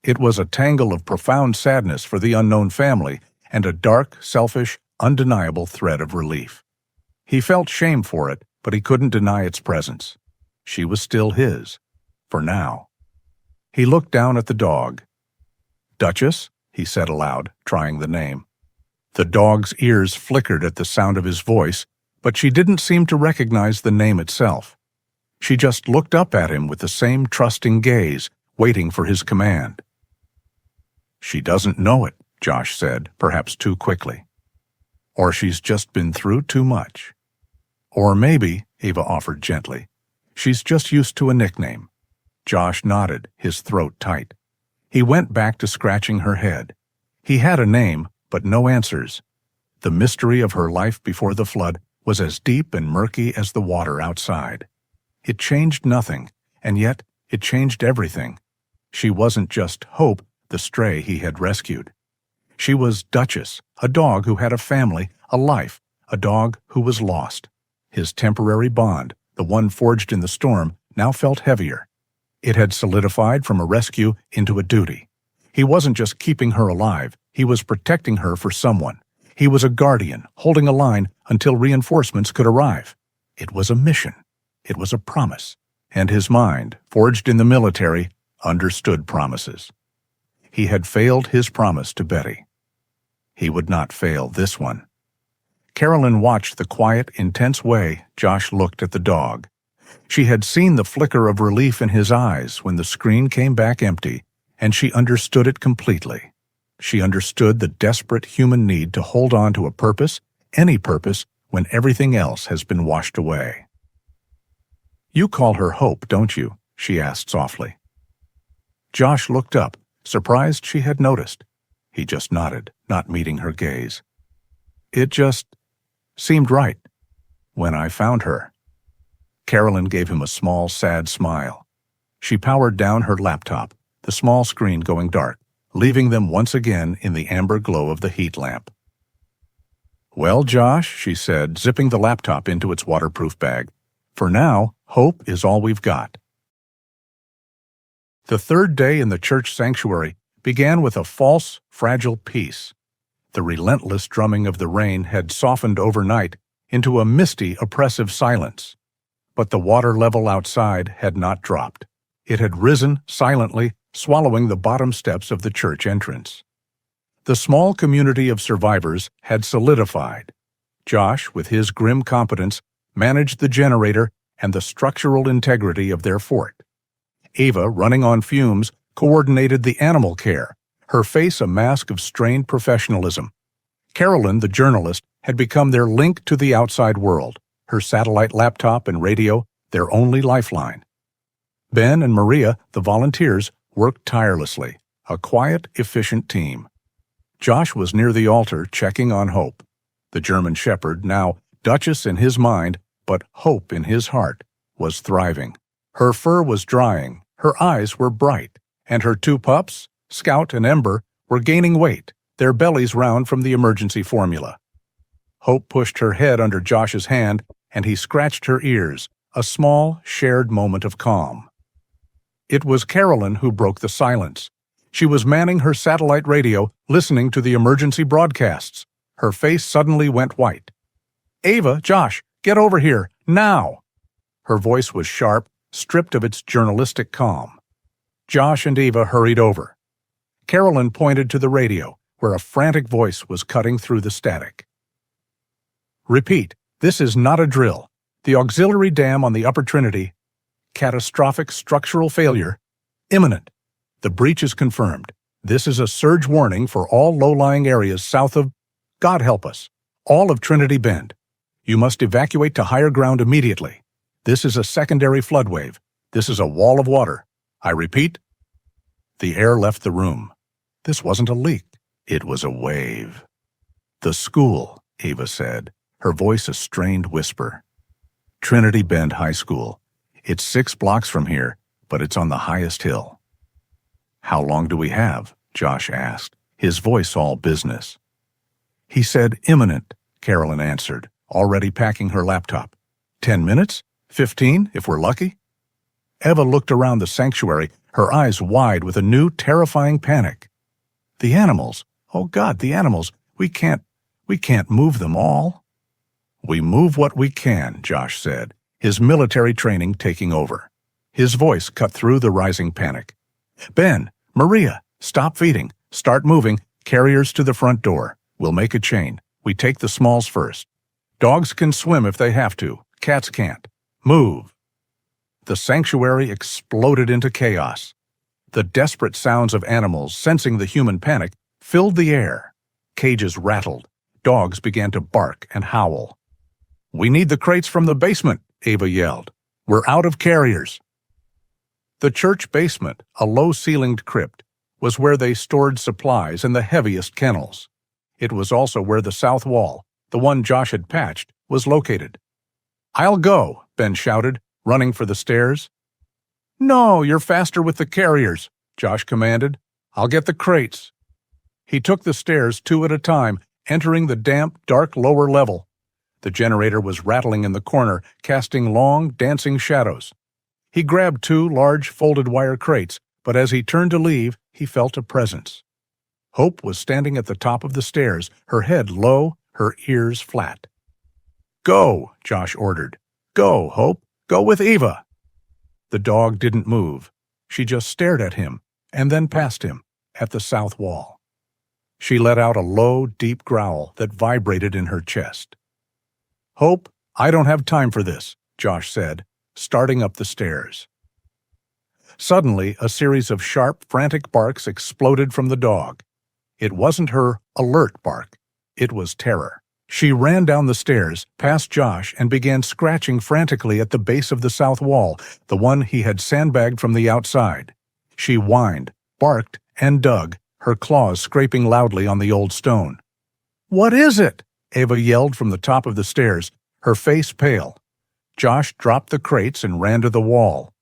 A: It was a tangle of profound sadness for the unknown family and a dark, selfish, undeniable thread of relief. He felt shame for it, but he couldn't deny its presence. She was still his. For now. He looked down at the dog. "Duchess?" he said aloud, trying the name. The dog's ears flickered at the sound of his voice, but she didn't seem to recognize the name itself. She just looked up at him with the same trusting gaze, waiting for his command. "She doesn't know it," Josh said, perhaps too quickly. "Or she's just been through too much. Or maybe," Eva offered gently, "she's just used to a nickname." Josh nodded, his throat tight. He went back to scratching her head. He had a name, but no answers. The mystery of her life before the flood was as deep and murky as the water outside. It changed nothing, and yet it changed everything. She wasn't just Hope, the stray he had rescued. She was Duchess, a dog who had a family, a life, a dog who was lost. His temporary bond, the one forged in the storm, now felt heavier. It had solidified from a rescue into a duty. He wasn't just keeping her alive, he was protecting her for someone. He was a guardian, holding a line until reinforcements could arrive. It was a mission. It was a promise. And his mind, forged in the military, understood promises. He had failed his promise to Betty. He would not fail this one. Carolyn watched the quiet, intense way Josh looked at the dog. She had seen the flicker of relief in his eyes when the screen came back empty, and she understood it completely. She understood the desperate human need to hold on to a purpose, any purpose, when everything else has been washed away. "You call her Hope, don't you?" she asked softly. Josh looked up, surprised she had noticed. He just nodded, not meeting her gaze. "It just seemed right when I found her." Carolyn gave him a small, sad smile. She powered down her laptop, the small screen going dark, leaving them once again in the amber glow of the heat lamp. "Well, Josh," she said, zipping the laptop into its waterproof bag, "for now, Hope is all we've got." The third day in the church sanctuary began with a false, fragile peace. The relentless drumming of the rain had softened overnight into a misty, oppressive silence. But the water level outside had not dropped. It had risen silently, swallowing the bottom steps of the church entrance. The small community of survivors had solidified. Josh, with his grim competence, managed the generator and the structural integrity of their fort. Ava, running on fumes, coordinated the animal care, her face a mask of strained professionalism. Carolyn, the journalist, had become their link to the outside world, her satellite laptop and radio their only lifeline. Ben and Maria, the volunteers, worked tirelessly, a quiet, efficient team. Josh was near the altar checking on Hope. The German Shepherd, now Duchess in his mind, but Hope in his heart, was thriving. Her fur was drying, her eyes were bright, and her two pups, Scout and Ember, were gaining weight, their bellies round from the emergency formula. Hope pushed her head under Josh's hand, and he scratched her ears, a small, shared moment of calm. It was Carolyn who broke the silence. She was manning her satellite radio, listening to the emergency broadcasts. Her face suddenly went white. "Ava, Josh, get over here, now!" Her voice was sharp, stripped of its journalistic calm. Josh and Ava hurried over. Carolyn pointed to the radio, where a frantic voice was cutting through the static. "Repeat, this is not a drill. The auxiliary dam on the Upper Trinity. Catastrophic structural failure. Imminent. The breach is confirmed. This is a surge warning for all low-lying areas south of, God help us, all of Trinity Bend. You must evacuate to higher ground immediately. This is a secondary flood wave. This is a wall of water. I repeat." The air left the room. This wasn't a leak. It was a wave. "The school," Ava said, her voice a strained whisper. "Trinity Bend High School. It's 6 blocks from here, but it's on the highest hill." "How long do we have?" Josh asked, his voice all business. "He said imminent," Carolyn answered, already packing her laptop. 10 minutes? 15, if we're lucky?" Eva looked around the sanctuary, her eyes wide with a new, terrifying panic. "The animals! Oh God, the animals! We can't move them all." "We move what we can," Josh said, his military training taking over. His voice cut through the rising panic. "Ben, Maria, stop feeding. Start moving. Carriers to the front door. We'll make a chain. We take the smalls first. Dogs can swim if they have to. Cats can't. Move." The sanctuary exploded into chaos. The desperate sounds of animals, sensing the human panic, filled the air. Cages rattled. Dogs began to bark and howl. "We need the crates from the basement," Ava yelled. "We're out of carriers." The church basement, a low-ceilinged crypt, was where they stored supplies and the heaviest kennels. It was also where the south wall, the one Josh had patched, was located. "I'll go," Ben shouted, running for the stairs. "No, you're faster with the carriers," Josh commanded. "I'll get the crates." He took the stairs 2 at a time, entering the damp, dark lower level. The generator was rattling in the corner, casting long, dancing shadows. He grabbed 2 large, folded wire crates, but as he turned to leave, he felt a presence. Hope was standing at the top of the stairs, her head low, her ears flat. "Go," Josh ordered. "Go, Hope. Go with Eva." The dog didn't move. She just stared at him, and then past him, at the south wall. She let out a low, deep growl that vibrated in her chest. "Hope, I don't have time for this," Josh said, starting up the stairs. Suddenly, a series of sharp, frantic barks exploded from the dog. It wasn't her alert bark. It was terror. She ran down the stairs, past Josh, and began scratching frantically at the base of the south wall, the one he had sandbagged from the outside. She whined, barked, and dug, her claws scraping loudly on the old stone. "What is it?" Ava yelled from the top of the stairs, her face pale. Josh dropped the crates and ran to the wall.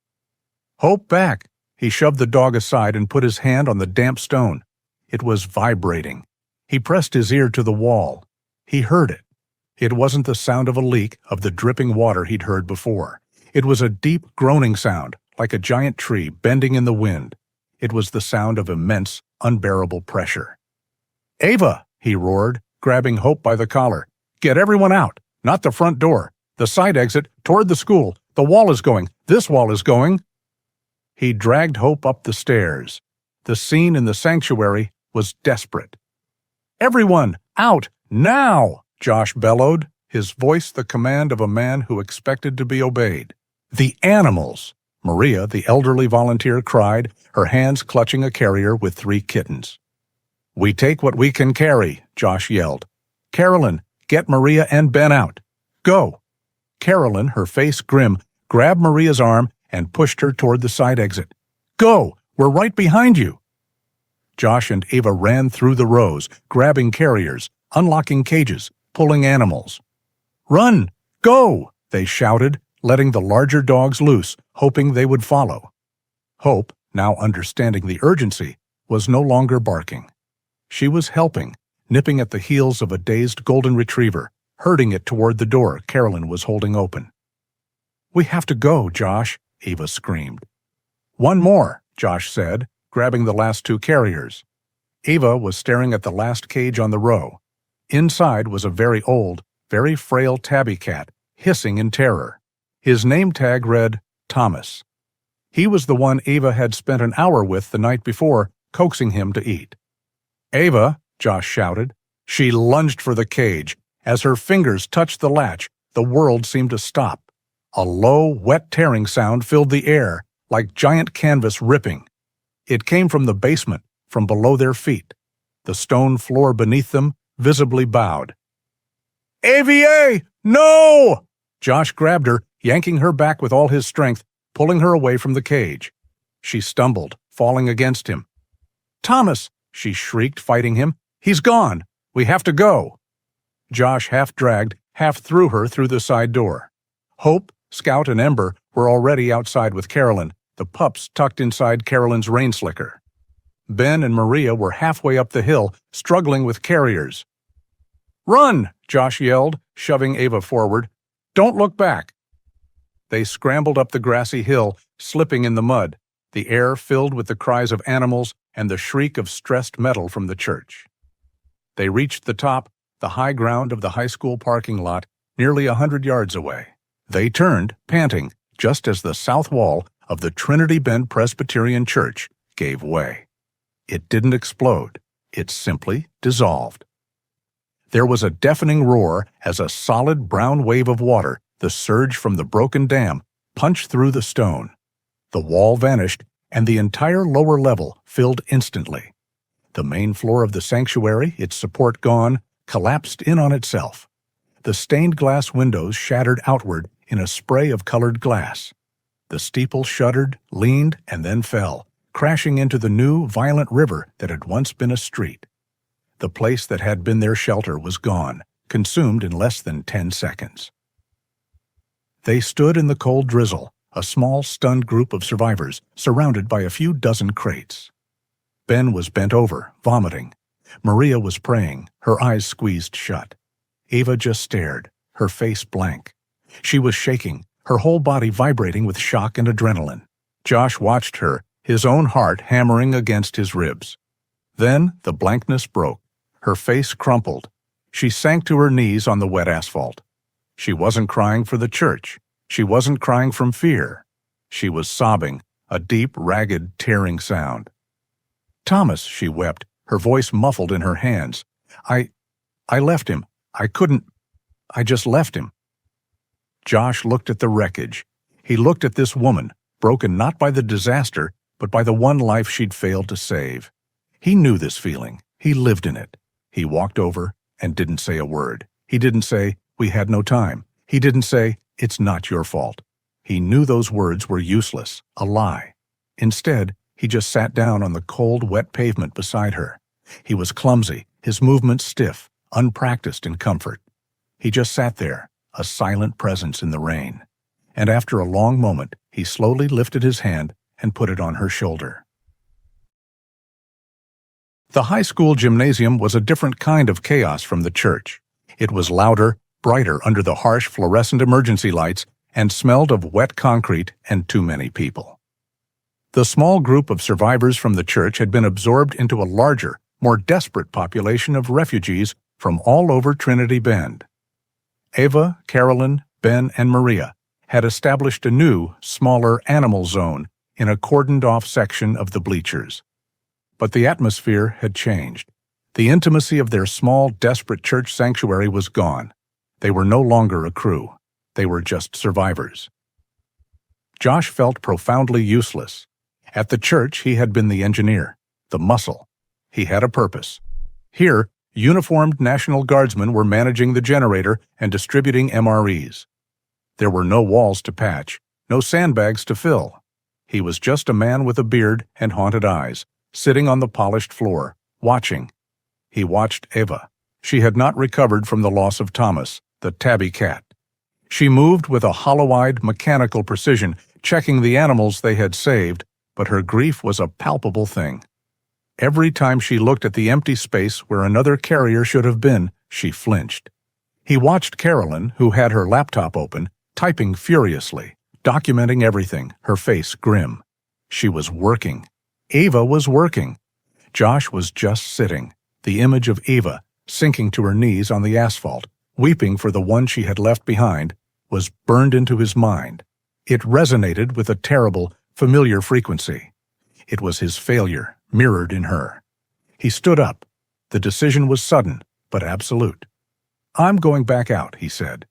A: "Hope, back!" He shoved the dog aside and put his hand on the damp stone. It was vibrating. He pressed his ear to the wall. He heard it. It wasn't the sound of a leak, of the dripping water he'd heard before. It was a deep, groaning sound, like a giant tree bending in the wind. It was the sound of immense, unbearable pressure. "Ava!" he roared, grabbing Hope by the collar. "Get everyone out! Not the front door. The side exit, toward the school. The wall is going. This wall is going." He dragged Hope up the stairs. The scene in the sanctuary was desperate. "Everyone, out! Now!" Josh bellowed, his voice the command of a man who expected to be obeyed. "The animals!" Maria, the elderly volunteer, cried, her hands clutching a carrier with 3 kittens. "We take what we can carry," Josh yelled. "Carolyn, get Maria and Ben out. Go!" Carolyn, her face grim, grabbed Maria's arm and pushed her toward the side exit. "Go! We're right behind you!" Josh and Ava ran through the rows, grabbing carriers, unlocking cages, pulling animals. "Run! Go!" they shouted, letting the larger dogs loose, hoping they would follow. Hope, now understanding the urgency, was no longer barking. She was helping, nipping at the heels of a dazed golden retriever, herding it toward the door Carolyn was holding open. "We have to go, Josh," Ava screamed. "One more," Josh said, grabbing the last 2 carriers. Ava was staring at the last cage on the row. Inside was a very old, very frail tabby cat, hissing in terror. His name tag read Thomas. He was the one Ava had spent an hour with the night before, coaxing him to eat. "Ava!" Josh shouted. She lunged for the cage. As her fingers touched the latch, the world seemed to stop. A low, wet tearing sound filled the air, like giant canvas ripping. It came from the basement, from below their feet. The stone floor beneath them visibly bowed. "AVA! No!" Josh grabbed her, yanking her back with all his strength, pulling her away from the cage. She stumbled, falling against him. "Thomas!" she shrieked, fighting him. "He's gone! We have to go!" Josh half dragged, half threw her through the side door. Hope, Scout, and Ember were already outside with Carolyn, the pups tucked inside Carolyn's rain slicker. Ben and Maria were halfway up the hill, struggling with carriers. "Run!" Josh yelled, shoving Ava forward. "Don't look back!" They scrambled up the grassy hill, slipping in the mud, the air filled with the cries of animals and the shriek of stressed metal from the church. They reached the top, the high ground of the high school parking lot, nearly 100 yards away. They turned, panting, just as the south wall of the Trinity Bend Presbyterian Church gave way. It didn't explode. It simply dissolved. There was a deafening roar as a solid brown wave of water, the surge from the broken dam, punched through the stone. The wall vanished, and the entire lower level filled instantly. The main floor of the sanctuary, its support gone, collapsed in on itself. The stained glass windows shattered outward in a spray of colored glass. The steeple shuddered, leaned, and then fell, crashing into the new, violent river that had once been a street. The place that had been their shelter was gone, consumed in less than 10 seconds. They stood in the cold drizzle, a small, stunned group of survivors, surrounded by a few dozen crates. Ben was bent over, vomiting. Maria was praying, her eyes squeezed shut. Ava just stared, her face blank. She was shaking, her whole body vibrating with shock and adrenaline. Josh watched her, his own heart hammering against his ribs. Then the blankness broke. Her face crumpled. She sank to her knees on the wet asphalt. She wasn't crying for the church. She wasn't crying from fear. She was sobbing, a deep, ragged, tearing sound. "Thomas," she wept, her voice muffled in her hands. I left him. I just left him." Josh looked at the wreckage. He looked at this woman, broken not by the disaster, but by the one life she'd failed to save. He knew this feeling. He lived in it. He walked over and didn't say a word. He didn't say, "We had no time." He didn't say, "It's not your fault." He knew those words were useless, a lie. Instead, he just sat down on the cold, wet pavement beside her. He was clumsy, his movements stiff, unpracticed in comfort. He just sat there, a silent presence in the rain. And after a long moment, he slowly lifted his hand and put it on her shoulder. The high school gymnasium was a different kind of chaos from the church. It was louder, brighter under the harsh fluorescent emergency lights, and smelled of wet concrete and too many people. The small group of survivors from the church had been absorbed into a larger, more desperate population of refugees from all over Trinity Bend. Ava, Carolyn, Ben, and Maria had established a new, smaller animal zone in a cordoned-off section of the bleachers. But the atmosphere had changed. The intimacy of their small, desperate church sanctuary was gone. They were no longer a crew. They were just survivors. Josh felt profoundly useless. At the church, he had been the engineer, the muscle. He had a purpose. Here, uniformed National Guardsmen were managing the generator and distributing MREs. There were no walls to patch, no sandbags to fill. He was just a man with a beard and haunted eyes, sitting on the polished floor, watching. He watched Ava. She had not recovered from the loss of Thomas, the tabby cat. She moved with a hollow-eyed, mechanical precision, checking the animals they had saved, but her grief was a palpable thing. Every time she looked at the empty space where another carrier should have been, she flinched. He watched Carolyn, who had her laptop open, typing furiously, documenting everything, her face grim. She was working. Ava was working. Josh was just sitting, the image of Ava, sinking to her knees on the asphalt, weeping for the one she had left behind, was burned into his mind. It resonated with a terrible, familiar frequency. It was his failure, mirrored in her. He stood up. The decision was sudden, but absolute. "I'm going back out," he said.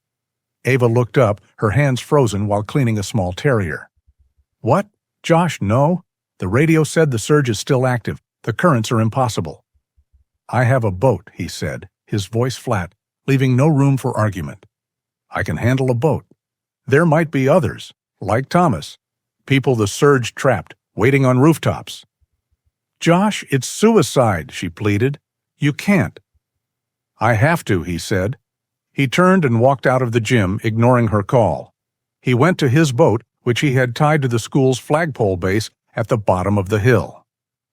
A: Ava looked up, her hands frozen while cleaning a small terrier. "What? Josh, no. The radio said the surge is still active. The currents are impossible." "I have a boat," he said, his voice flat, leaving no room for argument. "I can handle a boat. There might be others, like Thomas. People the surge trapped, waiting on rooftops." "Josh, it's suicide," she pleaded. "You can't." "I have to," he said. He turned and walked out of the gym, ignoring her call. He went to his boat, which he had tied to the school's flagpole base at the bottom of the hill.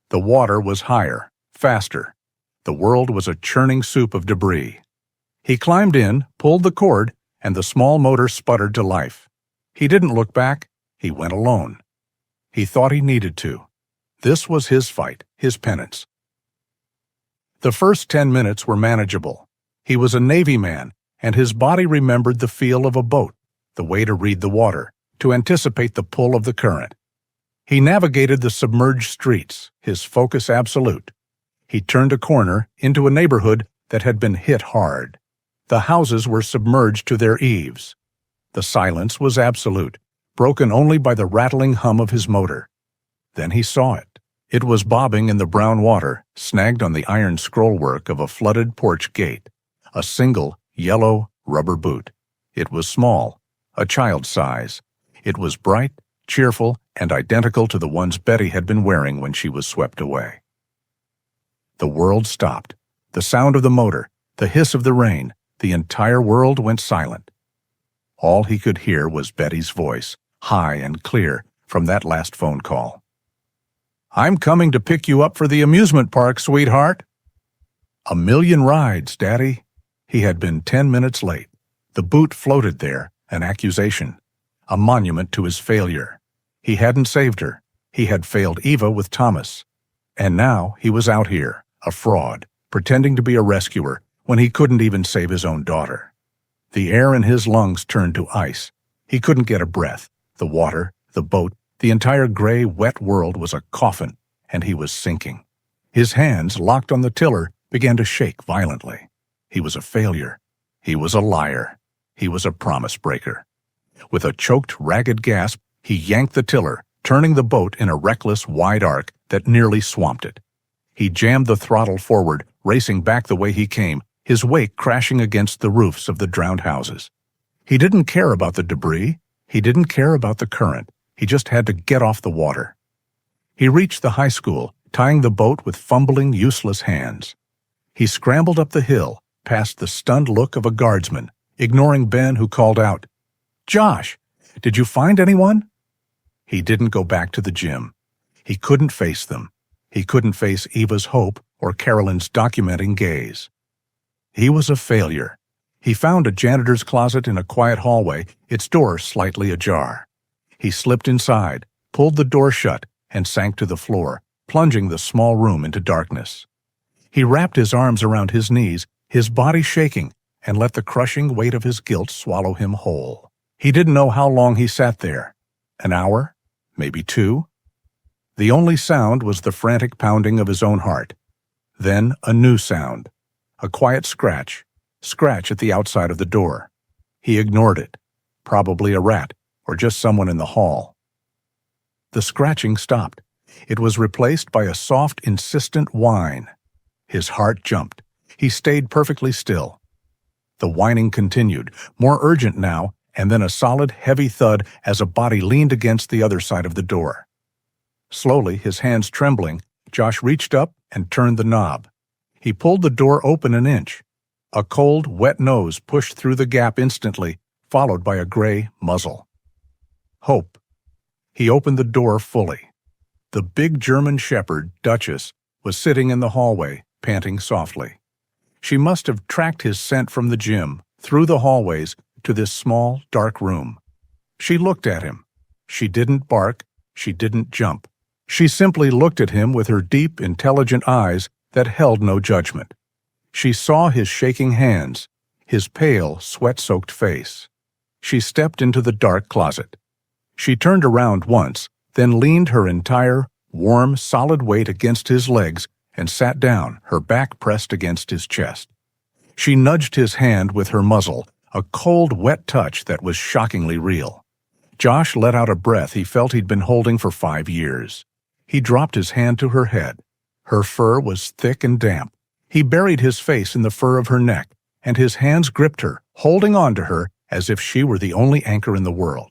A: The water was higher, faster. The world was a churning soup of debris. He climbed in, pulled the cord, and the small motor sputtered to life. He didn't look back. He went alone. He thought he needed to. This was his fight, his penance. The first 10 minutes were manageable. He was a Navy man, and his body remembered the feel of a boat, the way to read the water, to anticipate the pull of the current. He navigated the submerged streets, his focus absolute. He turned a corner into a neighborhood that had been hit hard. The houses were submerged to their eaves. The silence was absolute, broken only by the rattling hum of his motor. Then he saw it. It was bobbing in the brown water, snagged on the iron scrollwork of a flooded porch gate. A single, yellow, rubber boot. It was small, a child's size. It was bright, cheerful, and identical to the ones Betty had been wearing when she was swept away. The world stopped. The sound of the motor, the hiss of the rain, the entire world went silent. All he could hear was Betty's voice, high and clear, from that last phone call. "I'm coming to pick you up for the amusement park, sweetheart." "A million rides, Daddy." He had been 10 minutes late. The boot floated there, an accusation, a monument to his failure. He hadn't saved her. He had failed Eva with Thomas. And now he was out here, a fraud, pretending to be a rescuer when he couldn't even save his own daughter. The air in his lungs turned to ice. He couldn't get a breath. The water, the boat, the entire gray, wet world was a coffin, and he was sinking. His hands, locked on the tiller, began to shake violently. He was a failure. He was a liar. He was a promise breaker. With a choked, ragged gasp, he yanked the tiller, turning the boat in a reckless, wide arc that nearly swamped it. He jammed the throttle forward, racing back the way he came, his wake crashing against the roofs of the drowned houses. He didn't care about the debris. He didn't care about the current. He just had to get off the water. He reached the high school, tying the boat with fumbling, useless hands. He scrambled up the hill, past the stunned look of a guardsman, ignoring Ben, who called out, "Josh, did you find anyone?" He didn't go back to the gym. He couldn't face them. He couldn't face Eva's hope or Carolyn's documenting gaze. He was a failure. He found a janitor's closet in a quiet hallway, its door slightly ajar. He slipped inside, pulled the door shut, and sank to the floor, plunging the small room into darkness. He wrapped his arms around his knees, his body shaking, and let the crushing weight of his guilt swallow him whole. He didn't know how long he sat there. An hour? Maybe 2? The only sound was the frantic pounding of his own heart. Then a new sound. A quiet scratch at the outside of the door. He ignored it. Probably a rat, or just someone in the hall. The scratching stopped. It was replaced by a soft, insistent whine. His heart jumped. He stayed perfectly still. The whining continued, more urgent now, and then a solid, heavy thud as a body leaned against the other side of the door. Slowly, his hands trembling, Josh reached up and turned the knob. He pulled the door open an inch. A cold, wet nose pushed through the gap instantly, followed by a gray muzzle. Hope. He opened the door fully. The big German shepherd, Duchess, was sitting in the hallway, panting softly. She must have tracked his scent from the gym, through the hallways, to this small, dark room. She looked at him. She didn't bark. She didn't jump. She simply looked at him with her deep, intelligent eyes that held no judgment. She saw his shaking hands, his pale, sweat-soaked face. She stepped into the dark closet. She turned around once, then leaned her entire, warm, solid weight against his legs and sat down, her back pressed against his chest. She nudged his hand with her muzzle, a cold, wet touch that was shockingly real. Josh let out a breath he felt he'd been holding for 5 years. He dropped his hand to her head. Her fur was thick and damp. He buried his face in the fur of her neck, and his hands gripped her, holding on to her as if she were the only anchor in the world.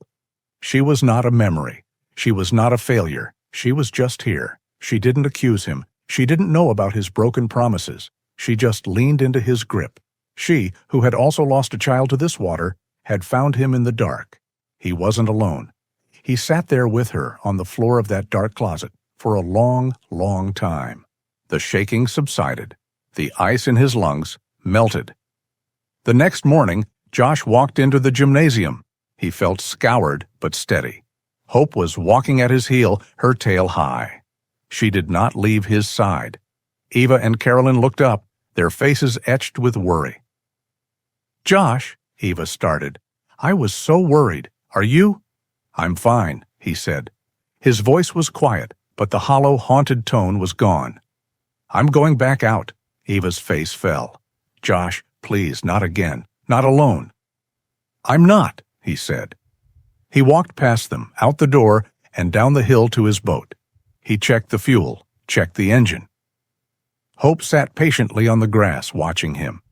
A: She was not a memory. She was not a failure. She was just here. She didn't accuse him. She didn't know about his broken promises. She just leaned into his grip. She, who had also lost a child to this water, had found him in the dark. He wasn't alone. He sat there with her on the floor of that dark closet for a long, long time. The shaking subsided. The ice in his lungs melted. The next morning, Josh walked into the gymnasium. He felt scoured but steady. Hope was walking at his heel, her tail high. She did not leave his side. Eva and Carolyn looked up, their faces etched with worry. "Josh," Eva started, "I was so worried. Are you?" "I'm fine," he said. His voice was quiet, but the hollow, haunted tone was gone. "I'm going back out." Eva's face fell. "Josh, please, not again. Not alone." "I'm not," he said. He walked past them, out the door, and down the hill to his boat. He checked the fuel, checked the engine. Hope sat patiently on the grass, watching him.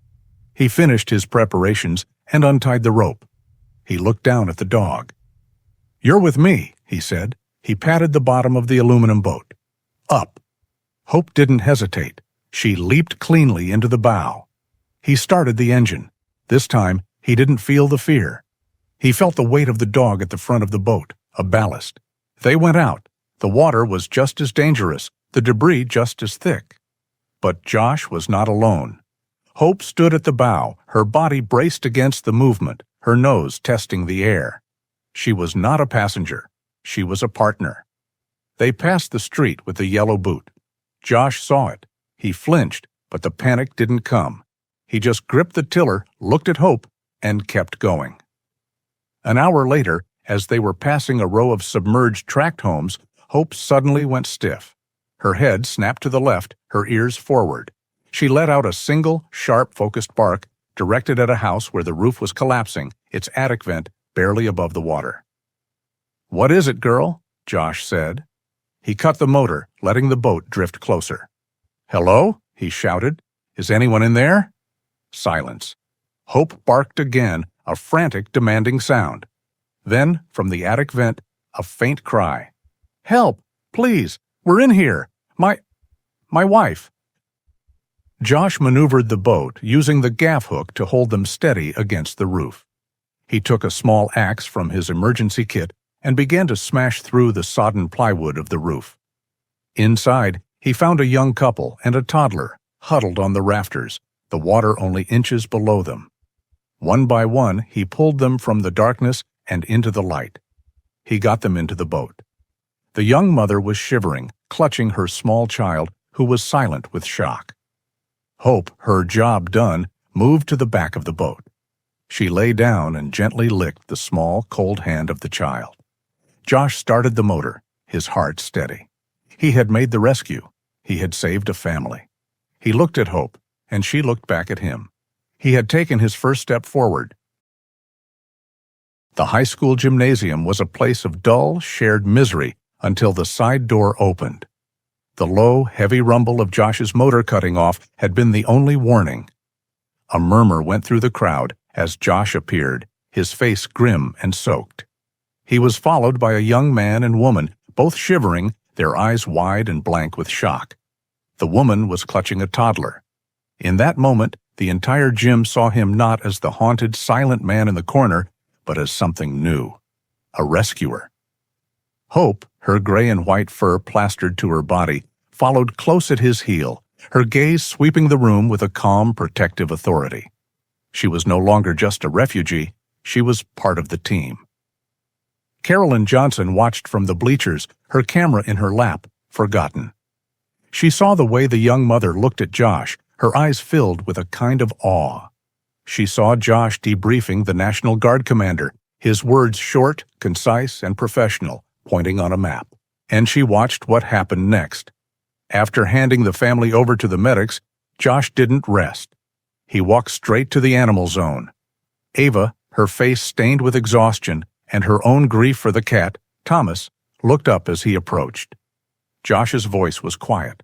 A: He finished his preparations and untied the rope. He looked down at the dog. "You're with me," he said. He patted the bottom of the aluminum boat. "Up." Hope didn't hesitate. She leaped cleanly into the bow. He started the engine. This time, he didn't feel the fear. He felt the weight of the dog at the front of the boat, a ballast. They went out. The water was just as dangerous, the debris just as thick. But Josh was not alone. Hope stood at the bow, her body braced against the movement, her nose testing the air. She was not a passenger. She was a partner. They passed the street with the yellow boot. Josh saw it. He flinched, but the panic didn't come. He just gripped the tiller, looked at Hope, and kept going. An hour later, as they were passing a row of submerged tract homes, Hope suddenly went stiff. Her head snapped to the left, her ears forward. She let out a single, sharp, focused bark, directed at a house where the roof was collapsing, its attic vent barely above the water. "What is it, girl?" Josh said. He cut the motor, letting the boat drift closer. "Hello?" he shouted. "Is anyone in there?" Silence. Hope barked again, a frantic, demanding sound. Then, from the attic vent, a faint cry. "Help! Please! We're in here! My wife!" Josh maneuvered the boat, using the gaff hook to hold them steady against the roof. He took a small axe from his emergency kit and began to smash through the sodden plywood of the roof. Inside, he found a young couple and a toddler, huddled on the rafters, the water only inches below them. One by one, he pulled them from the darkness and into the light. He got them into the boat. The young mother was shivering, clutching her small child, who was silent with shock. Hope, her job done, moved to the back of the boat. She lay down and gently licked the small, cold hand of the child. Josh started the motor, his heart steady. He had made the rescue. He had saved a family. He looked at Hope, and she looked back at him. He had taken his first step forward. The high school gymnasium was a place of dull, shared misery until the side door opened. The low, heavy rumble of Josh's motor cutting off had been the only warning. A murmur went through the crowd as Josh appeared, his face grim and soaked. He was followed by a young man and woman, both shivering, their eyes wide and blank with shock. The woman was clutching a toddler. In that moment, the entire gym saw him not as the haunted, silent man in the corner, but as something new. A rescuer. Hope, her gray and white fur plastered to her body, followed close at his heel, her gaze sweeping the room with a calm, protective authority. She was no longer just a refugee, she was part of the team. Carolyn Johnson watched from the bleachers, her camera in her lap, forgotten. She saw the way the young mother looked at Josh, her eyes filled with a kind of awe. She saw Josh debriefing the National Guard commander, his words short, concise, and professional, pointing on a map. And she watched what happened next. After handing the family over to the medics, Josh didn't rest. He walked straight to the animal zone. Ava, her face stained with exhaustion, and her own grief for the cat, Thomas, looked up as he approached. Josh's voice was quiet.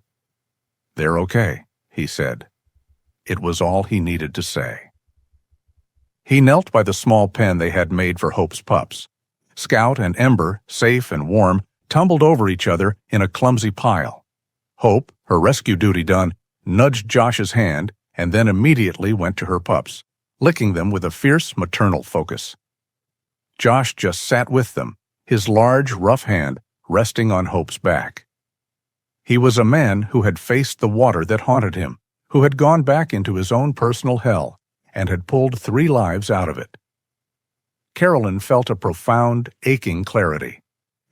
A: "They're okay," he said. It was all he needed to say. He knelt by the small pen they had made for Hope's pups. Scout and Ember, safe and warm, tumbled over each other in a clumsy pile. Hope, her rescue duty done, nudged Josh's hand and then immediately went to her pups, licking them with a fierce maternal focus. Josh just sat with them, his large, rough hand resting on Hope's back. He was a man who had faced the water that haunted him, who had gone back into his own personal hell, and had pulled 3 lives out of it. Carolyn felt a profound, aching clarity.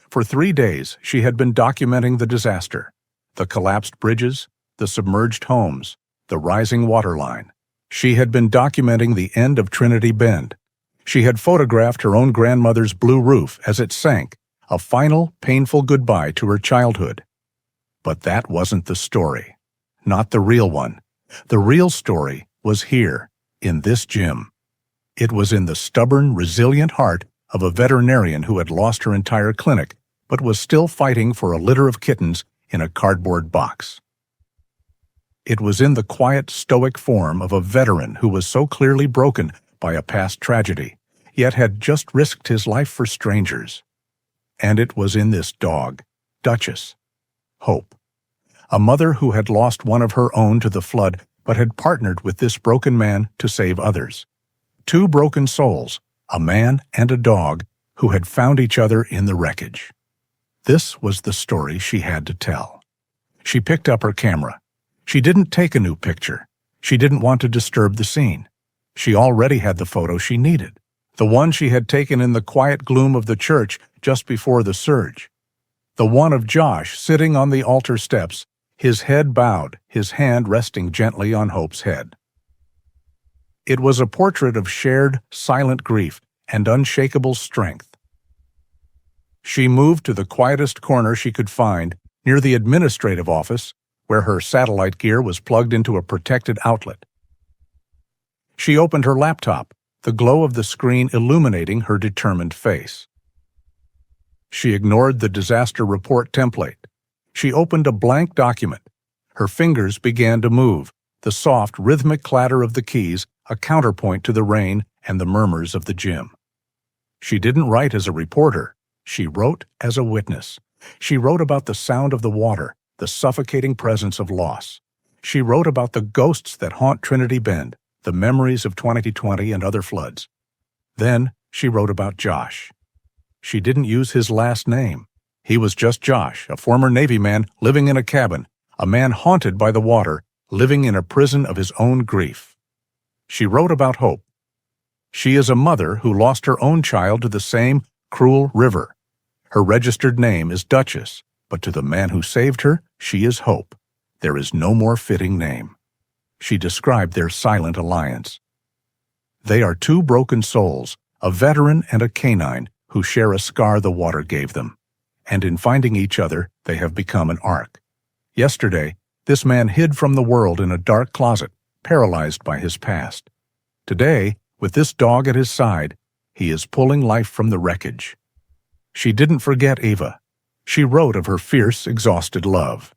A: For 3 days, she had been documenting the disaster, the collapsed bridges, the submerged homes, the rising waterline. She had been documenting the end of Trinity Bend. She had photographed her own grandmother's blue roof as it sank, a final, painful goodbye to her childhood. But that wasn't the story. Not the real one. The real story was here, in this gym. It was in the stubborn, resilient heart of a veterinarian who had lost her entire clinic, but was still fighting for a litter of kittens in a cardboard box. It was in the quiet, stoic form of a veteran who was so clearly broken by a past tragedy, yet had just risked his life for strangers. And it was in this dog, Duchess, Hope, a mother who had lost one of her own to the flood but had partnered with this broken man to save others. 2 broken souls, a man and a dog, who had found each other in the wreckage. This was the story she had to tell. She picked up her camera. She didn't take a new picture. She didn't want to disturb the scene. She already had the photo she needed, the one she had taken in the quiet gloom of the church just before the surge. The one of Josh sitting on the altar steps, his head bowed, his hand resting gently on Hope's head. It was a portrait of shared, silent grief and unshakable strength. She moved to the quietest corner she could find near the administrative office, where her satellite gear was plugged into a protected outlet. She opened her laptop, the glow of the screen illuminating her determined face. She ignored the disaster report template. She opened a blank document. Her fingers began to move, the soft, rhythmic clatter of the keys a counterpoint to the rain and the murmurs of the gym. She didn't write as a reporter. She wrote as a witness. She wrote about the sound of the water, the suffocating presence of loss. She wrote about the ghosts that haunt Trinity Bend, the memories of 2020 and other floods. Then she wrote about Josh. She didn't use his last name. He was just Josh, a former Navy man living in a cabin, a man haunted by the water, living in a prison of his own grief. She wrote about hope. She is a mother who lost her own child to the same cruel river. Her registered name is Duchess, but to the man who saved her, she is Hope. There is no more fitting name. She described their silent alliance. They are two broken souls, a veteran and a canine, who share a scar the water gave them. And in finding each other, they have become an arc. Yesterday, this man hid from the world in a dark closet, paralyzed by his past. Today, with this dog at his side, he is pulling life from the wreckage. She didn't forget Eva. She wrote of her fierce, exhausted love.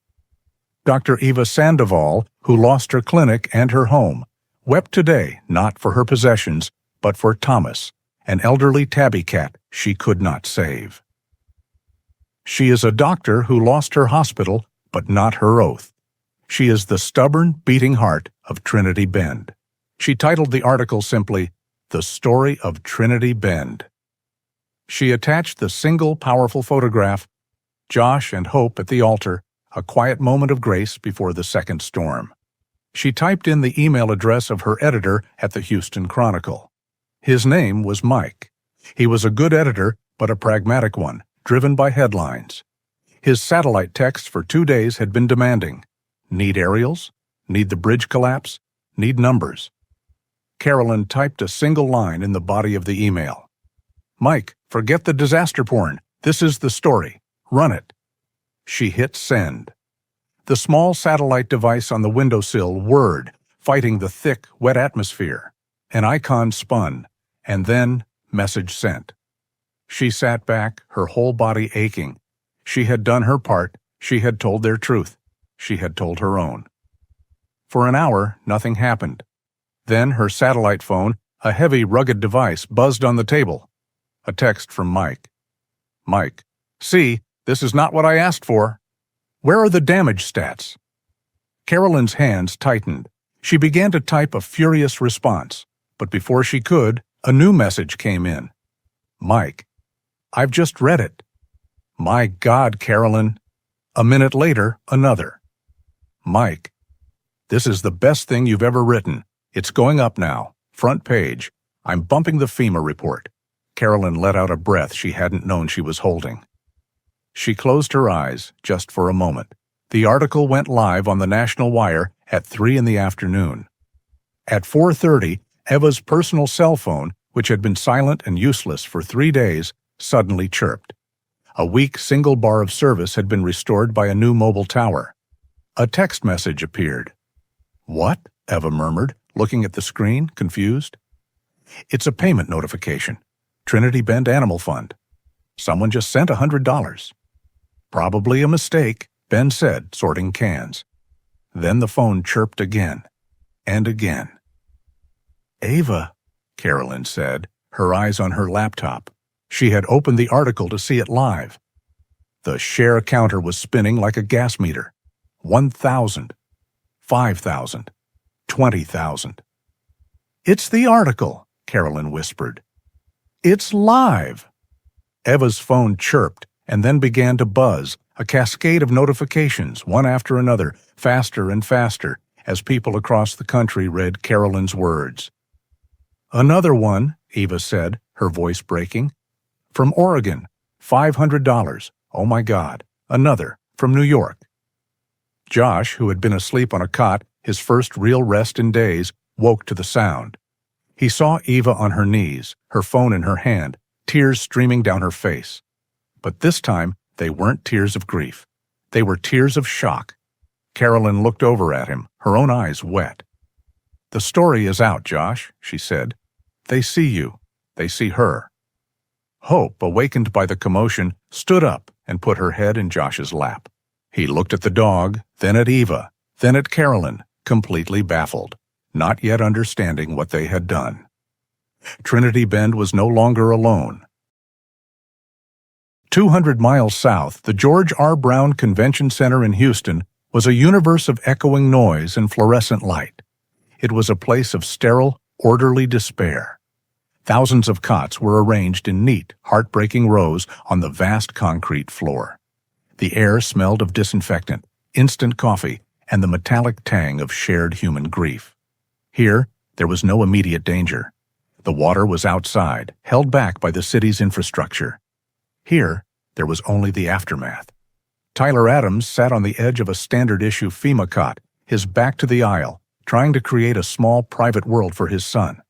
A: Dr. Eva Sandoval, who lost her clinic and her home, wept today not for her possessions, but for Thomas, an elderly tabby cat she could not save. She is a doctor who lost her hospital, but not her oath. She is the stubborn, beating heart of Trinity Bend. She titled the article simply, "The Story of Trinity Bend." She attached the single powerful photograph, Josh and Hope at the altar, a quiet moment of grace before the second storm. She typed in the email address of her editor at the Houston Chronicle. His name was Mike. He was a good editor, but a pragmatic one, driven by headlines. His satellite texts for 2 days had been demanding. Need aerials? Need the bridge collapse? Need numbers? Carolyn typed a single line in the body of the email. Mike, forget the disaster porn. This is the story. Run it. She hit send. The small satellite device on the windowsill whirred, fighting the thick, wet atmosphere. An icon spun, and then message sent. She sat back, her whole body aching. She had done her part. She had told their truth. She had told her own. For an hour, nothing happened. Then her satellite phone, a heavy, rugged device, buzzed on the table. A text from Mike. Mike, see, this is not what I asked for. Where are the damage stats? Carolyn's hands tightened. She began to type a furious response, but before she could, a new message came in. Mike, I've just read it. My God, Carolyn. A minute later, another. Mike, this is the best thing you've ever written. It's going up now. Front page. I'm bumping the FEMA report. Carolyn let out a breath she hadn't known she was holding. She closed her eyes, just for a moment. The article went live on the National Wire at 3 in the afternoon. At 4:30, Eva's personal cell phone, which had been silent and useless for 3 days, suddenly chirped. A weak single bar of service had been restored by a new mobile tower. A text message appeared. What? Eva murmured, looking at the screen, confused. It's a payment notification. Trinity Bend Animal Fund. Someone just sent $100. Probably a mistake, Ben said, sorting cans. Then the phone chirped again, and again. Eva, Carolyn said, her eyes on her laptop. She had opened the article to see it live. The share counter was spinning like a gas meter. 1,000, 5,000, 20,000. It's the article, Carolyn whispered. It's live. Eva's phone chirped and then began to buzz, a cascade of notifications, one after another, faster and faster, as people across the country read Carolyn's words. Another one, Eva said, her voice breaking. From Oregon, $500. Oh my God. Another, from New York. Josh, who had been asleep on a cot, his first real rest in days, woke to the sound. He saw Eva on her knees, her phone in her hand, tears streaming down her face. But this time, they weren't tears of grief. They were tears of shock. Carolyn looked over at him, her own eyes wet. "The story is out, Josh," she said. "They see you. They see her." Hope, awakened by the commotion, stood up and put her head in Josh's lap. He looked at the dog, then at Eva, then at Carolyn, completely baffled, not yet understanding what they had done. Trinity Bend was no longer alone. 200 miles south, the George R. Brown Convention Center in Houston was a universe of echoing noise and fluorescent light. It was a place of sterile, orderly despair. Thousands of cots were arranged in neat, heartbreaking rows on the vast concrete floor. The air smelled of disinfectant, instant coffee, and the metallic tang of shared human grief. Here, there was no immediate danger. The water was outside, held back by the city's infrastructure. Here, there was only the aftermath. Tyler Adams sat on the edge of a standard-issue FEMA cot, his back to the aisle, trying to create a small private world for his son.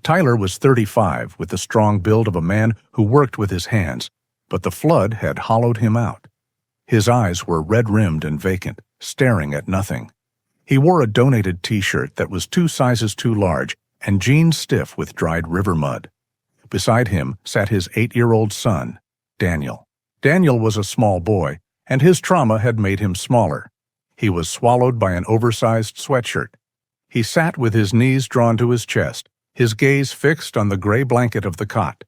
A: Tyler was 35, with the strong build of a man who worked with his hands, but the flood had hollowed him out. His eyes were red-rimmed and vacant, staring at nothing. He wore a donated T-shirt that was 2 sizes too large and jeans stiff with dried river mud. Beside him sat his 8-year-old son, Daniel. Daniel was a small boy, and his trauma had made him smaller. He was swallowed by an oversized sweatshirt. He sat with his knees drawn to his chest, his gaze fixed on the gray blanket of the cot.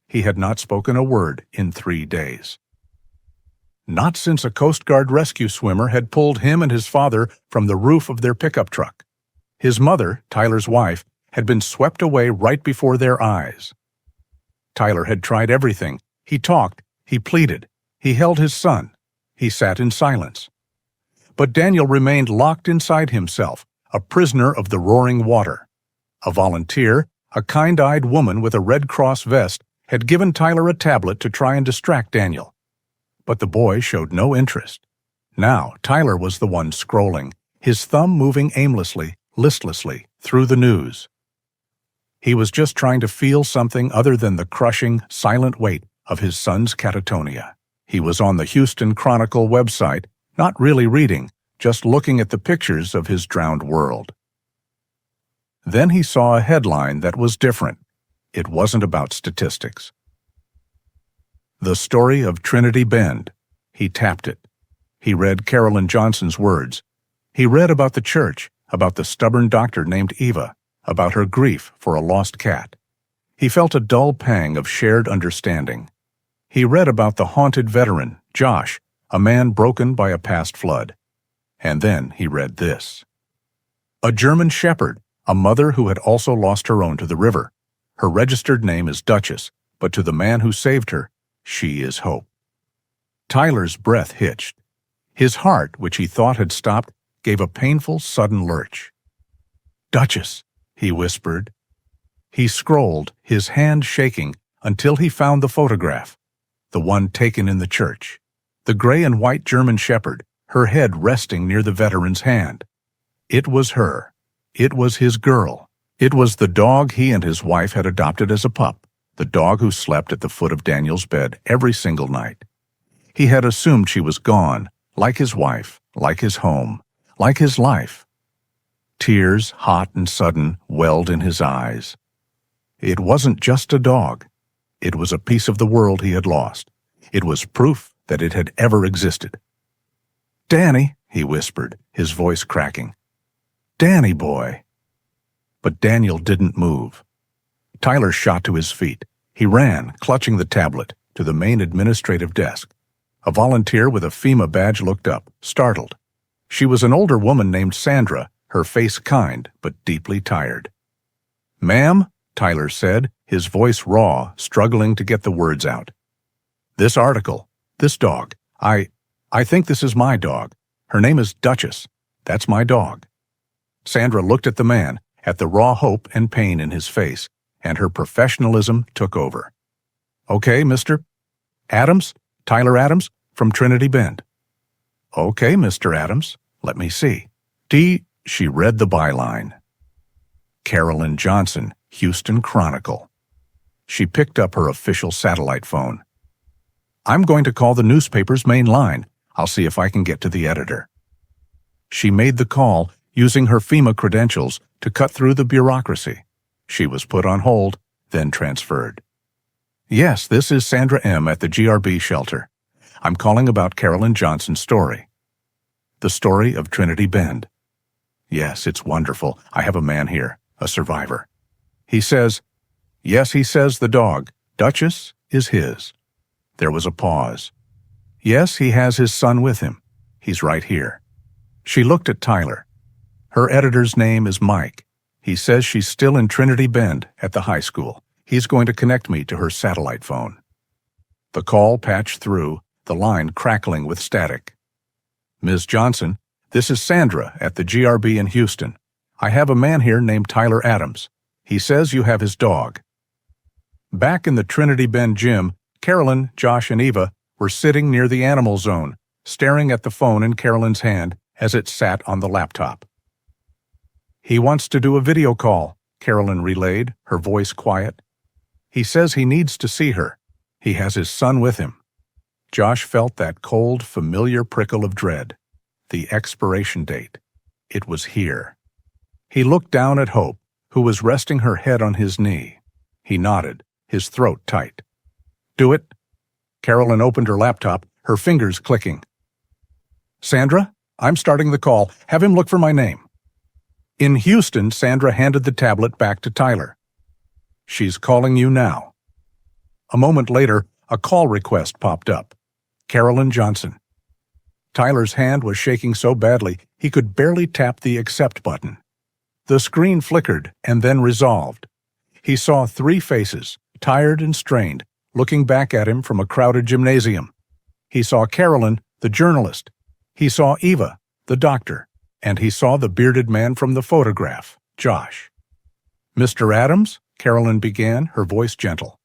A: He had not spoken a word in 3 days. Not since a Coast Guard rescue swimmer had pulled him and his father from the roof of their pickup truck. His mother, Tyler's wife, had been swept away right before their eyes. Tyler had tried everything. He talked, he pleaded, he held his son, he sat in silence. But Daniel remained locked inside himself, a prisoner of the roaring water. A volunteer, a kind-eyed woman with a Red Cross vest, had given Tyler a tablet to try and distract Daniel. But the boy showed no interest. Now Tyler was the one scrolling, his thumb moving aimlessly, listlessly, through the news. He was just trying to feel something other than the crushing, silent weight of his son's catatonia. He was on the Houston Chronicle website, not really reading, just looking at the pictures of his drowned world. Then he saw a headline that was different. It wasn't about statistics. The story of Trinity Bend. He tapped it. He read Carolyn Johnson's words. He read about the church, about the stubborn doctor named Eva, about her grief for a lost cat. He felt a dull pang of shared understanding. He read about the haunted veteran, Josh, a man broken by a past flood. And then he read this. A German shepherd, a mother who had also lost her own to the river. Her registered name is Duchess, but to the man who saved her, she is hope. Tyler's breath hitched. His heart, which he thought had stopped, gave a painful, sudden lurch. Duchess, he whispered. He scrolled, his hand shaking, until he found the photograph, the one taken in the church. The gray and white German shepherd, her head resting near the veteran's hand. It was her. It was his girl. It was the dog he and his wife had adopted as a pup, the dog who slept at the foot of Daniel's bed every single night. He had assumed she was gone, like his wife, like his home, like his life. Tears, hot and sudden, welled in his eyes. It wasn't just a dog. It was a piece of the world he had lost. It was proof that it had ever existed. "Danny," he whispered, his voice cracking. "Danny, boy." But Daniel didn't move. Tyler shot to his feet. He ran, clutching the tablet, to the main administrative desk. A volunteer with a FEMA badge looked up, startled. She was an older woman named Sandra, her face kind, but deeply tired. "Ma'am," Tyler said, his voice raw, struggling to get the words out. "This article, this dog, I think this is my dog. Her name is Duchess. That's my dog." Sandra looked at the man, at the raw hope and pain in his face, and her professionalism took over. "Okay, Mr. Adams, Tyler Adams, from Trinity Bend." "Okay, Mr. Adams, let me see." She read the byline. Carolyn Johnson, Houston Chronicle. She picked up her official satellite phone. "I'm going to call the newspaper's main line. I'll see if I can get to the editor." She made the call, using her FEMA credentials to cut through the bureaucracy. She was put on hold, then transferred. "Yes, this is Sandra M. at the GRB shelter. I'm calling about Carolyn Johnson's story." "The story of Trinity Bend." "Yes, it's wonderful. I have a man here, a survivor. He says the dog, Duchess, is his." There was a pause. "Yes, he has his son with him. He's right here." She looked at Tyler. "Her editor's name is Mike. He says she's still in Trinity Bend at the high school. He's going to connect me to her satellite phone." The call patched through, the line crackling with static. "Ms. Johnson, this is Sandra at the GRB in Houston. I have a man here named Tyler Adams. He says you have his dog." Back in the Trinity Bend gym, Carolyn, Josh, and Eva were sitting near the animal zone, staring at the phone in Carolyn's hand as it sat on the laptop. "He wants to do a video call," Carolyn relayed, her voice quiet. "He says he needs to see her. He has his son with him." Josh felt that cold, familiar prickle of dread. The expiration date. It was here. He looked down at Hope, who was resting her head on his knee. He nodded, his throat tight. "Do it." Carolyn opened her laptop, her fingers clicking. "Sandra, I'm starting the call. Have him look for my name." In Houston, Sandra handed the tablet back to Tyler. "She's calling you now." A moment later, a call request popped up. Carolyn Johnson. Tyler's hand was shaking so badly he could barely tap the accept button. The screen flickered and then resolved. He saw 3 faces, tired and strained, looking back at him from a crowded gymnasium. He saw Carolyn, the journalist. He saw Eva, the doctor. And he saw the bearded man from the photograph, Josh. "Mr. Adams?" Carolyn began, her voice gentle.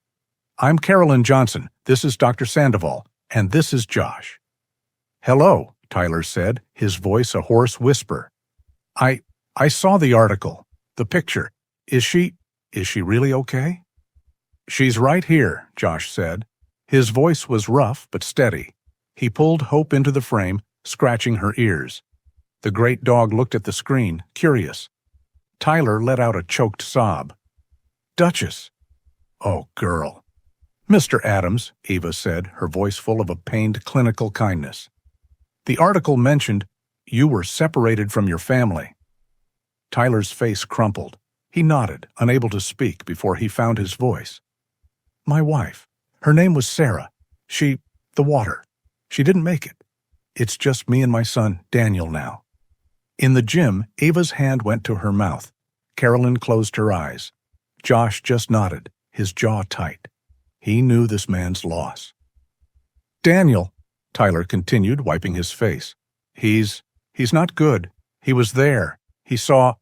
A: "I'm Carolyn Johnson. This is Dr. Sandoval. And this is Josh." "Hello," Tyler said, his voice a hoarse whisper. I saw the article. The picture. Is she really okay?" "She's right here," Josh said. His voice was rough but steady. He pulled Hope into the frame, scratching her ears. The great dog looked at the screen, curious. Tyler let out a choked sob. "Duchess." "Oh, girl." "Mr. Adams," Eva said, her voice full of a pained clinical kindness. "The article mentioned you were separated from your family." Tyler's face crumpled. He nodded, unable to speak before he found his voice. "My wife. Her name was Sarah. The water. She didn't make it. It's just me and my son, Daniel, now." In the gym, Ava's hand went to her mouth. Carolyn closed her eyes. Josh just nodded, his jaw tight. He knew this man's loss. "Daniel," Tyler continued, wiping his face. He's not good. He was there. He saw.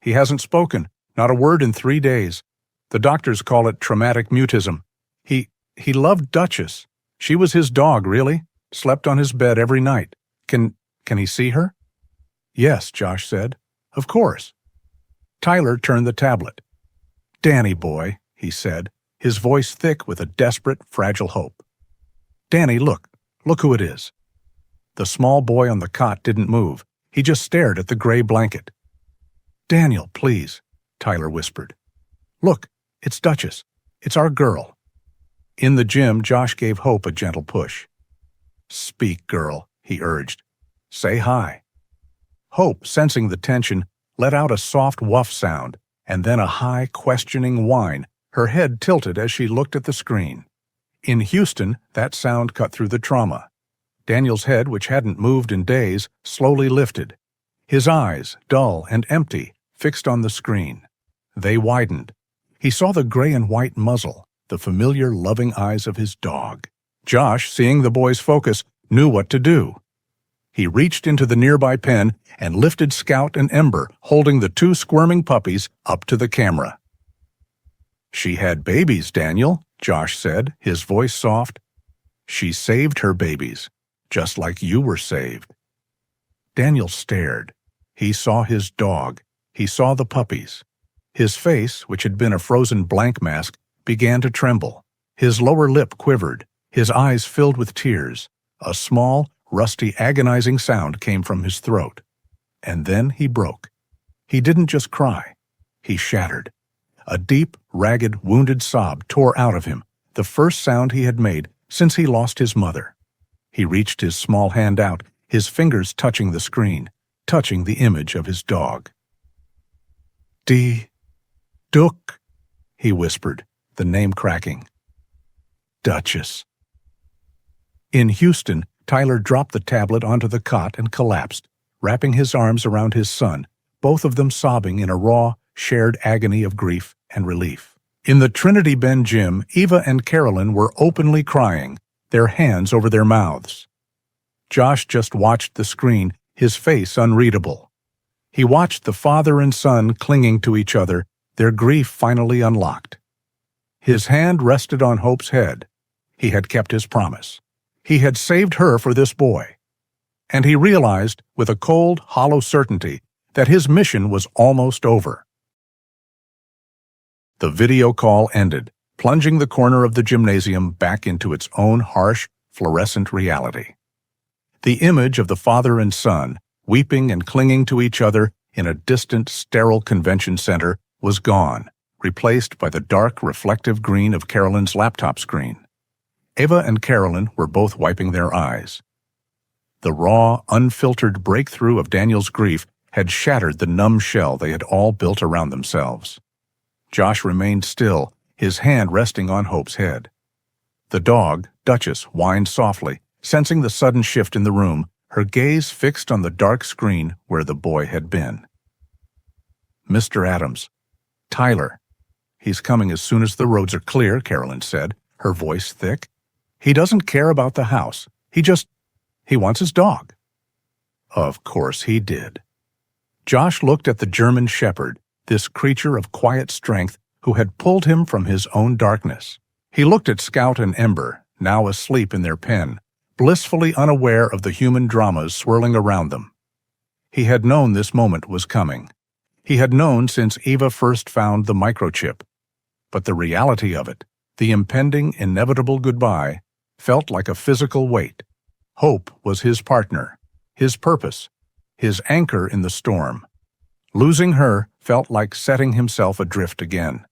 A: He hasn't spoken, not a word in 3 days. The doctors call it traumatic mutism. He loved Duchess. She was his dog, really. Slept on his bed every night. Can he see her?" "Yes," Josh said. "Of course." Tyler turned the tablet. "Danny boy," he said, his voice thick with a desperate, fragile hope. "Danny, look who it is." The small boy on the cot didn't move. He just stared at the gray blanket. "Daniel, please," Tyler whispered. "Look, it's Duchess. It's our girl." In the gym, Josh gave Hope a gentle push. "Speak, girl," he urged. "Say hi." Hope, sensing the tension, let out a soft woof sound, and then a high, questioning whine, her head tilted as she looked at the screen. In Houston, that sound cut through the trauma. Daniel's head, which hadn't moved in days, slowly lifted. His eyes, dull and empty, fixed on the screen. They widened. He saw the gray and white muzzle, the familiar, loving eyes of his dog. Josh, seeing the boy's focus, knew what to do. He reached into the nearby pen and lifted Scout and Ember, holding the 2 squirming puppies, up to the camera. "She had babies, Daniel," Josh said, his voice soft. "She saved her babies, just like you were saved." Daniel stared. He saw his dog. He saw the puppies. His face, which had been a frozen blank mask, began to tremble. His lower lip quivered. His eyes filled with tears. A small, rusty, agonizing sound came from his throat. And then he broke. He didn't just cry. He shattered. A deep, ragged, wounded sob tore out of him, the first sound he had made since he lost his mother. He reached his small hand out, his fingers touching the screen, touching the image of his dog. Duck, he whispered, the name cracking. Duchess. In Houston, Tyler dropped the tablet onto the cot and collapsed, wrapping his arms around his son, both of them sobbing in a raw, shared agony of grief and relief. In the Trinity Bend gym, Eva and Carolyn were openly crying, their hands over their mouths. Josh just watched the screen, his face unreadable. He watched the father and son clinging to each other, their grief finally unlocked. His hand rested on Hope's head. He had kept his promise. He had saved her for this boy. And he realized, with a cold, hollow certainty, that his mission was almost over. The video call ended, plunging the corner of the gymnasium back into its own harsh, fluorescent reality. The image of the father and son, weeping and clinging to each other in a distant, sterile convention center, was gone, replaced by the dark, reflective green of Carolyn's laptop screen. Eva and Carolyn were both wiping their eyes. The raw, unfiltered breakthrough of Daniel's grief had shattered the numb shell they had all built around themselves. Josh remained still, his hand resting on Hope's head. The dog, Duchess, whined softly, sensing the sudden shift in the room, her gaze fixed on the dark screen where the boy had been. Mr. Adams. Tyler. He's coming as soon as the roads are clear, Carolyn said, her voice thick. He doesn't care about the house. He wants his dog. Of course he did. Josh looked at the German shepherd, this creature of quiet strength who had pulled him from his own darkness. He looked at Scout and Ember, now asleep in their pen, blissfully unaware of the human dramas swirling around them. He had known this moment was coming. He had known since Eva first found the microchip. But the reality of it, the impending, inevitable goodbye, felt like a physical weight. Hope was his partner, his purpose, his anchor in the storm. Losing her felt like setting himself adrift again.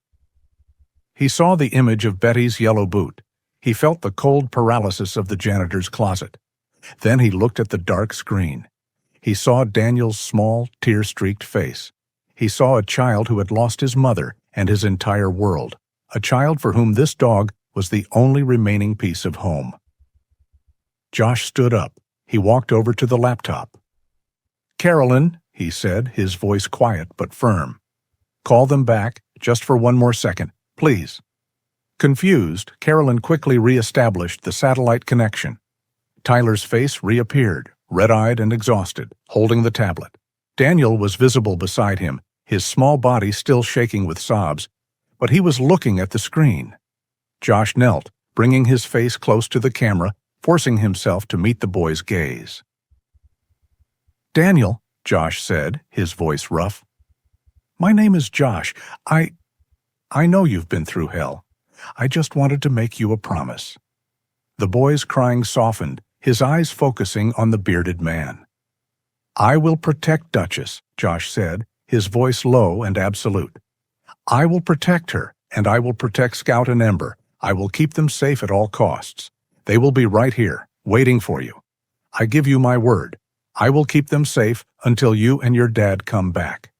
A: He saw the image of Betty's yellow boot. He felt the cold paralysis of the janitor's closet. Then he looked at the dark screen. He saw Daniel's small, tear-streaked face. He saw a child who had lost his mother and his entire world, a child for whom this dog was the only remaining piece of home. Josh stood up. He walked over to the laptop. Carolyn, he said, his voice quiet but firm. Call them back, just for one more second, please. Confused, Carolyn quickly re-established the satellite connection. Tyler's face reappeared, red-eyed and exhausted, holding the tablet. Daniel was visible beside him, his small body still shaking with sobs, but he was looking at the screen. Josh knelt, bringing his face close to the camera, forcing himself to meet the boy's gaze. Daniel, Josh said, his voice rough. My name is Josh. I know you've been through hell. I just wanted to make you a promise. The boy's crying softened, his eyes focusing on the bearded man. I will protect Duchess, Josh said, his voice low and absolute. I will protect her, and I will protect Scout and Ember. I will keep them safe at all costs. They will be right here, waiting for you. I give you my word. I will keep them safe until you and your dad come back.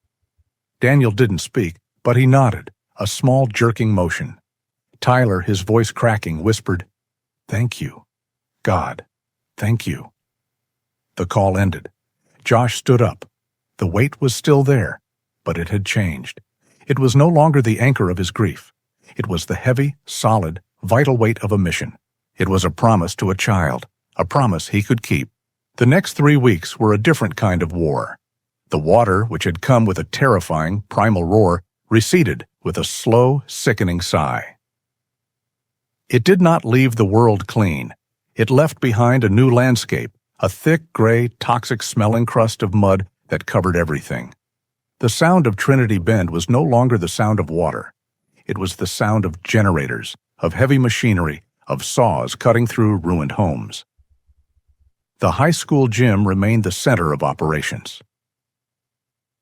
A: Daniel didn't speak, but he nodded, a small jerking motion. Tyler, his voice cracking, whispered, Thank you. God, thank you. The call ended. Josh stood up. The weight was still there, but it had changed. It was no longer the anchor of his grief. It was the heavy, solid, vital weight of a mission. It was a promise to a child, a promise he could keep. The next 3 weeks were a different kind of war. The water, which had come with a terrifying, primal roar, receded with a slow, sickening sigh. It did not leave the world clean. It left behind a new landscape, a thick, gray, toxic-smelling crust of mud that covered everything. The sound of Trinity Bend was no longer the sound of water. It was the sound of generators, of heavy machinery, of saws cutting through ruined homes. The high school gym remained the center of operations.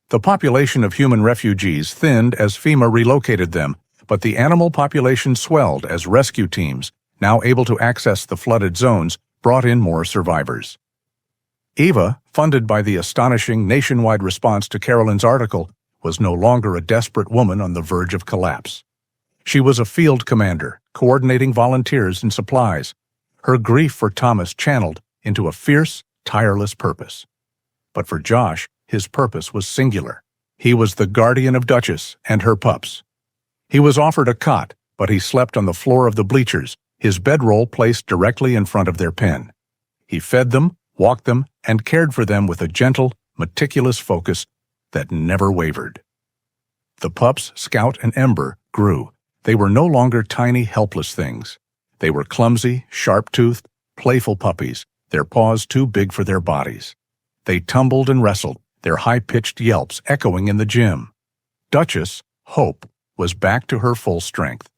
A: The population of human refugees thinned as FEMA relocated them, but the animal population swelled as rescue teams, now able to access the flooded zones, brought in more survivors. Eva, funded by the astonishing nationwide response to Carolyn's article, was no longer a desperate woman on the verge of collapse. She was a field commander, coordinating volunteers and supplies, her grief for Thomas channeled into a fierce, tireless purpose. But for Josh, his purpose was singular. He was the guardian of Duchess and her pups. He was offered a cot, but he slept on the floor of the bleachers, his bedroll placed directly in front of their pen. He fed them, walked them, and cared for them with a gentle, meticulous focus that never wavered. The pups, Scout and Ember, grew. They were no longer tiny, helpless things. They were clumsy, sharp-toothed, playful puppies, their paws too big for their bodies. They tumbled and wrestled, their high-pitched yelps echoing in the gym. Duchess, Hope, was back to her full strength.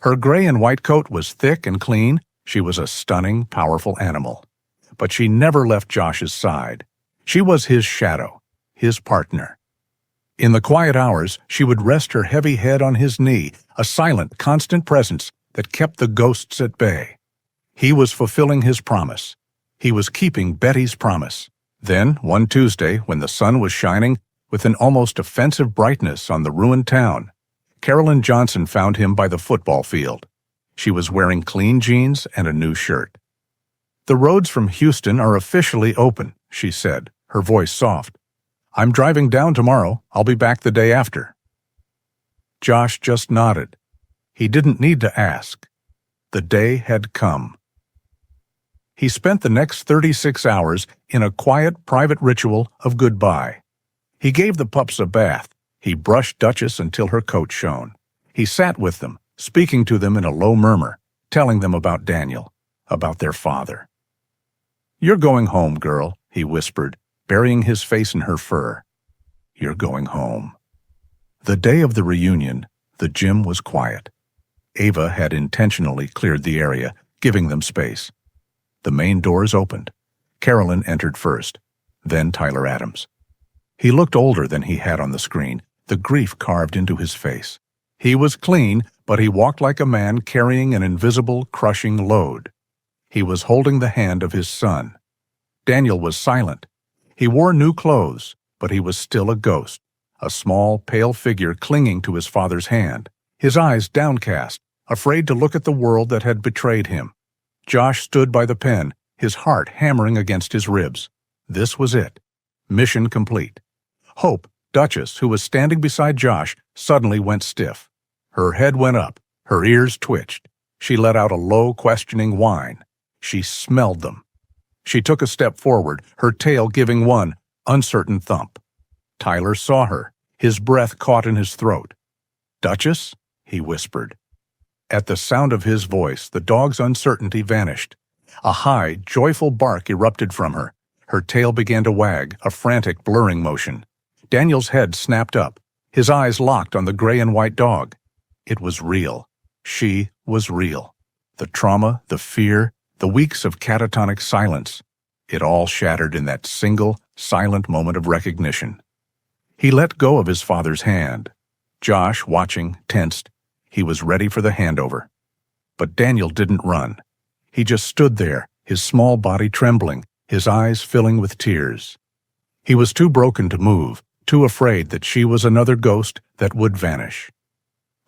A: Her gray and white coat was thick and clean. She was a stunning, powerful animal. But she never left Josh's side. She was his shadow, his partner. In the quiet hours, she would rest her heavy head on his knee, a silent, constant presence that kept the ghosts at bay. He was fulfilling his promise. He was keeping Betty's promise. Then, one Tuesday, when the sun was shining with an almost offensive brightness on the ruined town, Carolyn Johnson found him by the football field. She was wearing clean jeans and a new shirt. "The roads from Houston are officially open," she said, her voice soft. "I'm driving down tomorrow. I'll be back the day after." Josh just nodded. He didn't need to ask. The day had come. He spent the next 36 hours in a quiet, private ritual of goodbye. He gave the pups a bath. He brushed Duchess until her coat shone. He sat with them, speaking to them in a low murmur, telling them about Daniel, about their father. "You're going home, girl," he whispered, burying his face in her fur. "You're going home." The day of the reunion, the gym was quiet. Ava had intentionally cleared the area, giving them space. The main doors opened. Carolyn entered first, then Tyler Adams. He looked older than he had on the screen, the grief carved into his face. He was clean, but he walked like a man carrying an invisible, crushing load. He was holding the hand of his son. Daniel was silent. He wore new clothes, but he was still a ghost, a small, pale figure clinging to his father's hand, his eyes downcast, afraid to look at the world that had betrayed him. Josh stood by the pen, his heart hammering against his ribs. This was it. Mission complete. Hope, Duchess, who was standing beside Josh, suddenly went stiff. Her head went up, her ears twitched. She let out a low, questioning whine. She smelled them. She took a step forward, her tail giving one uncertain thump. Tyler saw her, his breath caught in his throat. "Duchess?" he whispered. At the sound of his voice, the dog's uncertainty vanished. A high, joyful bark erupted from her. Her tail began to wag, a frantic, blurring motion. Daniel's head snapped up, his eyes locked on the gray and white dog. It was real. She was real. The trauma, the fear, the weeks of catatonic silence, it all shattered in that single, silent moment of recognition. He let go of his father's hand. Josh, watching, tensed. He was ready for the handover. But Daniel didn't run. He just stood there, his small body trembling, his eyes filling with tears. He was too broken to move, too afraid that she was another ghost that would vanish.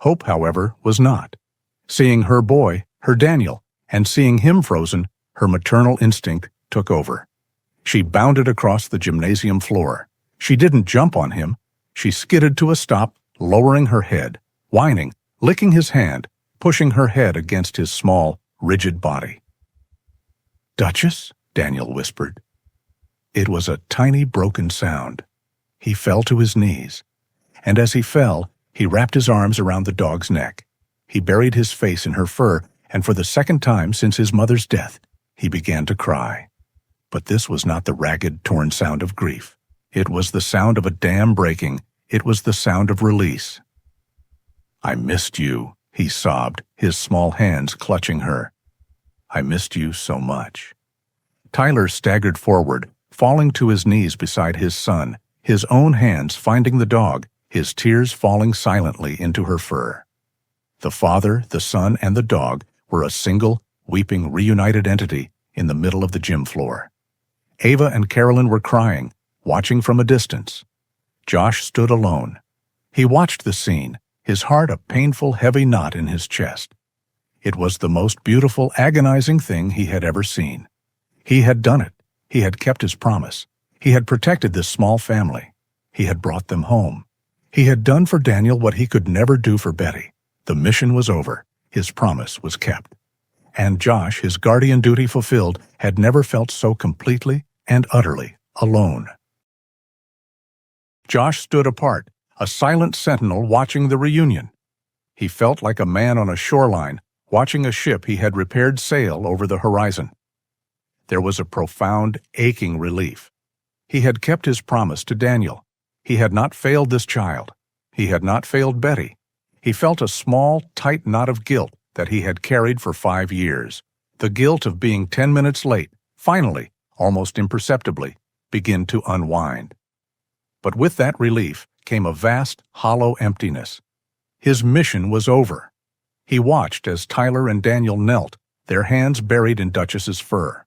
A: Hope, however, was not. Seeing her boy, her Daniel, and seeing him frozen, her maternal instinct took over. She bounded across the gymnasium floor. She didn't jump on him. She skidded to a stop, lowering her head, whining, licking his hand, pushing her head against his small, rigid body. "Duchess?" Daniel whispered. It was a tiny broken sound. He fell to his knees, and as he fell, he wrapped his arms around the dog's neck. He buried his face in her fur, and for the second time since his mother's death, he began to cry. But this was not the ragged, torn sound of grief. It was the sound of a dam breaking. It was the sound of release. "I missed you," he sobbed, his small hands clutching her. "I missed you so much." Tyler staggered forward, falling to his knees beside his son, his own hands finding the dog, his tears falling silently into her fur. The father, the son, and the dog were a single, weeping, reunited entity in the middle of the gym floor. Ava and Carolyn were crying, watching from a distance. Josh stood alone. He watched the scene, his heart a painful, heavy knot in his chest. It was the most beautiful, agonizing thing he had ever seen. He had done it. He had kept his promise. He had protected this small family. He had brought them home. He had done for Daniel what he could never do for Betty. The mission was over. His promise was kept. And Josh, his guardian duty fulfilled, had never felt so completely and utterly alone. Josh stood apart, a silent sentinel watching the reunion. He felt like a man on a shoreline, watching a ship he had repaired sail over the horizon. There was a profound, aching relief. He had kept his promise to Daniel. He had not failed this child. He had not failed Betty. He felt a small, tight knot of guilt that he had carried for 5 years. The guilt of being 10 minutes late, finally, almost imperceptibly, begin to unwind. But with that relief came a vast, hollow emptiness. His mission was over. He watched as Tyler and Daniel knelt, their hands buried in Duchess's fur.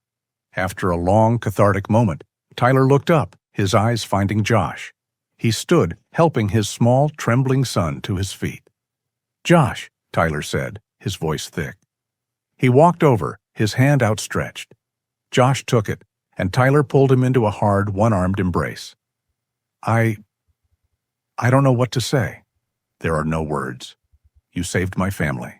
A: After a long, cathartic moment, Tyler looked up, his eyes finding Josh. He stood, helping his small, trembling son to his feet. "Josh," Tyler said, his voice thick. He walked over, his hand outstretched. Josh took it, and Tyler pulled him into a hard, one-armed embrace. I don't know what to say. There are no words. You saved my family."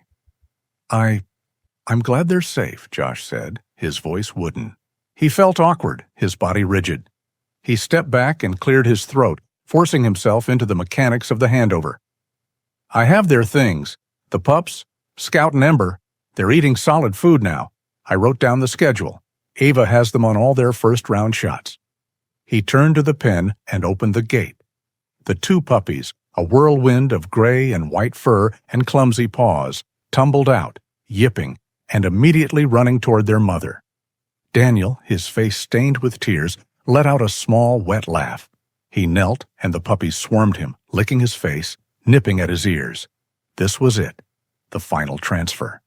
A: I'm glad they're safe," Josh said, his voice wooden. He felt awkward, his body rigid. He stepped back and cleared his throat, forcing himself into the mechanics of the handover. "I have their things. The pups, Scout and Ember. They're eating solid food now. I wrote down the schedule. Ava has them on all their first-round shots." He turned to the pen and opened the gate. The 2 puppies, a whirlwind of gray and white fur and clumsy paws, tumbled out, yipping, and immediately running toward their mother. Daniel, his face stained with tears, let out a small, wet laugh. He knelt, and the puppies swarmed him, licking his face, nipping at his ears. This was it, the final transfer.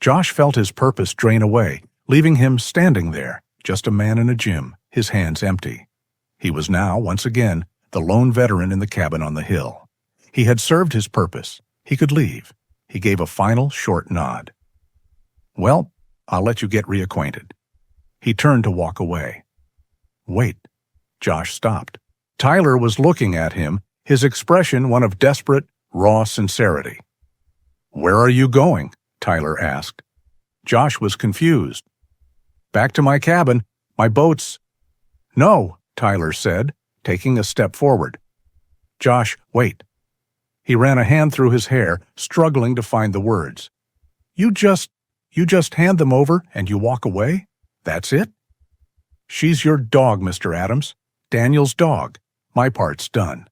A: Josh felt his purpose drain away, leaving him standing there, just a man in a gym, his hands empty. He was now, once again, the lone veteran in the cabin on the hill. He had served his purpose. He could leave. He gave a final, short nod. "Well, I'll let you get reacquainted." He turned to walk away. "Wait." Josh stopped. Tyler was looking at him, his expression one of desperate, raw sincerity. "Where are you going?" Tyler asked. Josh was confused. "Back to my cabin. My boat's—" "No," Tyler said, taking a step forward. "Josh, wait." He ran a hand through his hair, struggling to find the words. You just hand them over and you walk away? That's it?" "She's your dog, Mr. Adams. Daniel's dog. My part's done."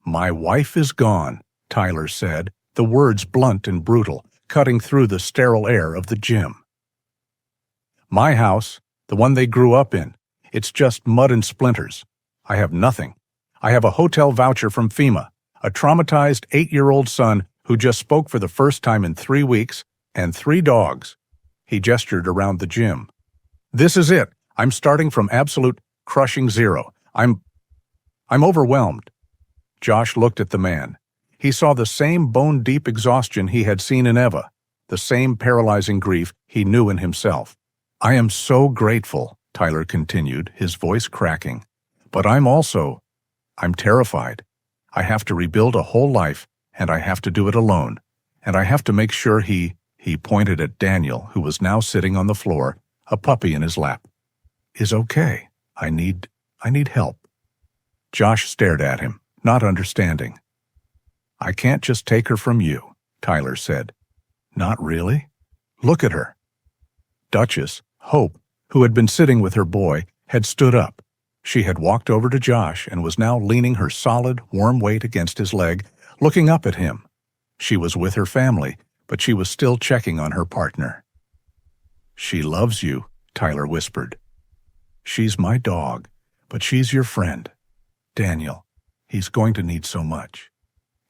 A: "My wife is gone," Tyler said, the words blunt and brutal, cutting through the sterile air of the gym. "My house, the one they grew up in, it's just mud and splinters. I have nothing. I have a hotel voucher from FEMA, a traumatized 8-year-old son who just spoke for the first time in 3 weeks, and 3 dogs." He gestured around the gym. "This is it. I'm starting from absolute, crushing zero. I'm overwhelmed." Josh looked at the man. He saw the same bone-deep exhaustion he had seen in Eva, the same paralyzing grief he knew in himself. "I am so grateful," Tyler continued, his voice cracking. "But I'm terrified. I have to rebuild a whole life, and I have to do it alone. And I have to make sure he pointed at Daniel, who was now sitting on the floor, a puppy in his lap, "is okay. I need help." Josh stared at him, not understanding. "I can't just take her from you," Tyler said. "Not really? Look at her." Duchess, Hope, who had been sitting with her boy, had stood up. She had walked over to Josh and was now leaning her solid, warm weight against his leg, looking up at him. She was with her family, but she was still checking on her partner. "She loves you," Tyler whispered. "She's my dog, but she's your friend. Daniel, he's going to need so much.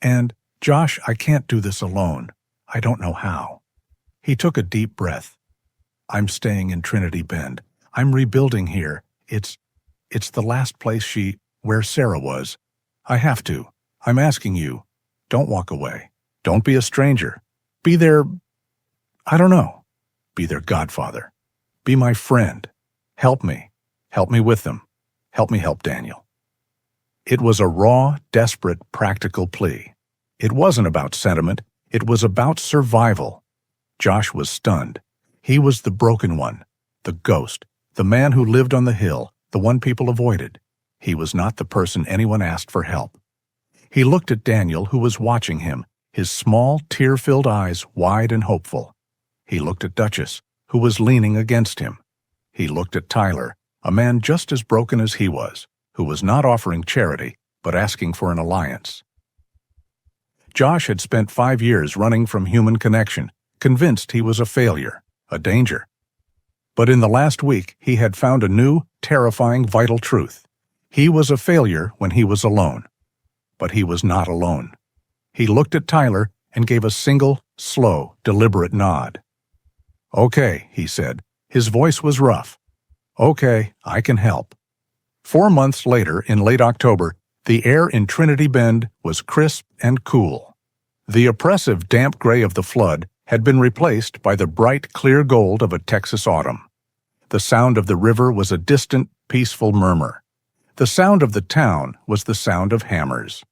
A: And, Josh, I can't do this alone. I don't know how." He took a deep breath. "I'm staying in Trinity Bend. I'm rebuilding here. It's the last place where Sarah was. I have to. I'm asking you. Don't walk away. Don't be a stranger. Be their, I don't know. Be their godfather. Be my friend. Help me. Help me with them. Help me help Daniel." It was a raw, desperate, practical plea. It wasn't about sentiment. It was about survival. Josh was stunned. He was the broken one, the ghost, the man who lived on the hill, the one people avoided. He was not the person anyone asked for help. He looked at Daniel, who was watching him, his small, tear-filled eyes wide and hopeful. He looked at Duchess, who was leaning against him. He looked at Tyler, a man just as broken as he was, who was not offering charity, but asking for an alliance. Josh had spent 5 years running from human connection, convinced he was a failure, a danger. But in the last week, he had found a new, terrifying, vital truth. He was a failure when he was alone. But he was not alone. He looked at Tyler and gave a single, slow, deliberate nod. "Okay," he said. His voice was rough. "Okay, I can help." 4 months later, in late October, the air in Trinity Bend was crisp and cool. The oppressive damp gray of the flood had been replaced by the bright, clear gold of a Texas autumn. The sound of the river was a distant, peaceful murmur. The sound of the town was the sound of hammers.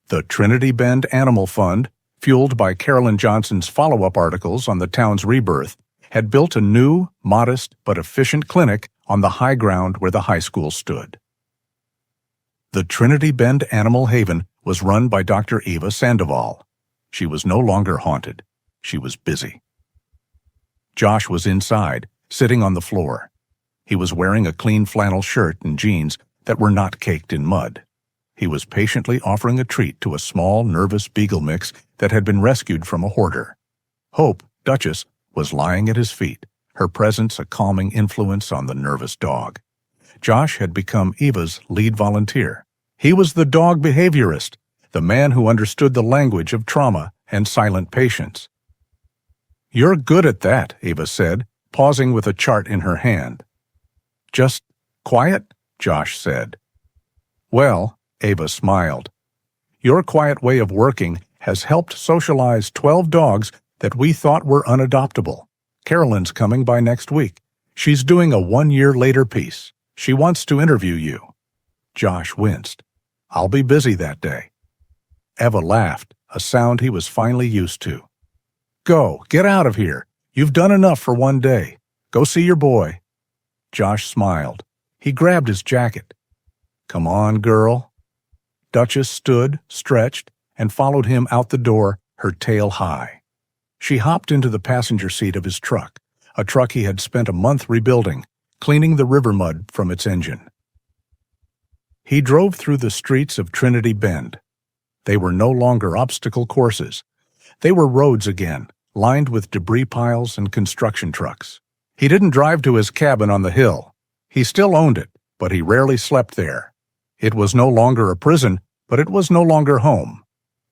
A: The Trinity Bend Animal Fund, fueled by Carolyn Johnson's follow-up articles on the town's rebirth, had built a new, modest, but efficient clinic on the high ground where the high school stood. The Trinity Bend Animal Haven was run by Dr. Eva Sandoval. She was no longer haunted. She was busy. Josh was inside, sitting on the floor. He was wearing a clean flannel shirt and jeans that were not caked in mud. He was patiently offering a treat to a small, nervous beagle mix that had been rescued from a hoarder. Hope, Duchess, was lying at his feet, her presence a calming influence on the nervous dog. Josh had become Eva's lead volunteer. He was the dog behaviorist, the man who understood the language of trauma and silent patience. "You're good at that," Eva said, pausing with a chart in her hand. "Just quiet?" Josh said. "Well," Eva smiled, "your quiet way of working has helped socialize 12 dogs that we thought were unadoptable. Carolyn's coming by next week. She's doing a 1-year later piece. She wants to interview you." Josh winced. "I'll be busy that day." Eva laughed, a sound he was finally used to. "Go, get out of here. You've done enough for one day. Go see your boy." Josh smiled. He grabbed his jacket. "Come on, girl." Duchess stood, stretched, and followed him out the door, her tail high. She hopped into the passenger seat of his truck, a truck he had spent a month rebuilding, cleaning the river mud from its engine. He drove through the streets of Trinity Bend. They were no longer obstacle courses. They were roads again, lined with debris piles and construction trucks. He didn't drive to his cabin on the hill. He still owned it, but he rarely slept there. It was no longer a prison, but it was no longer home.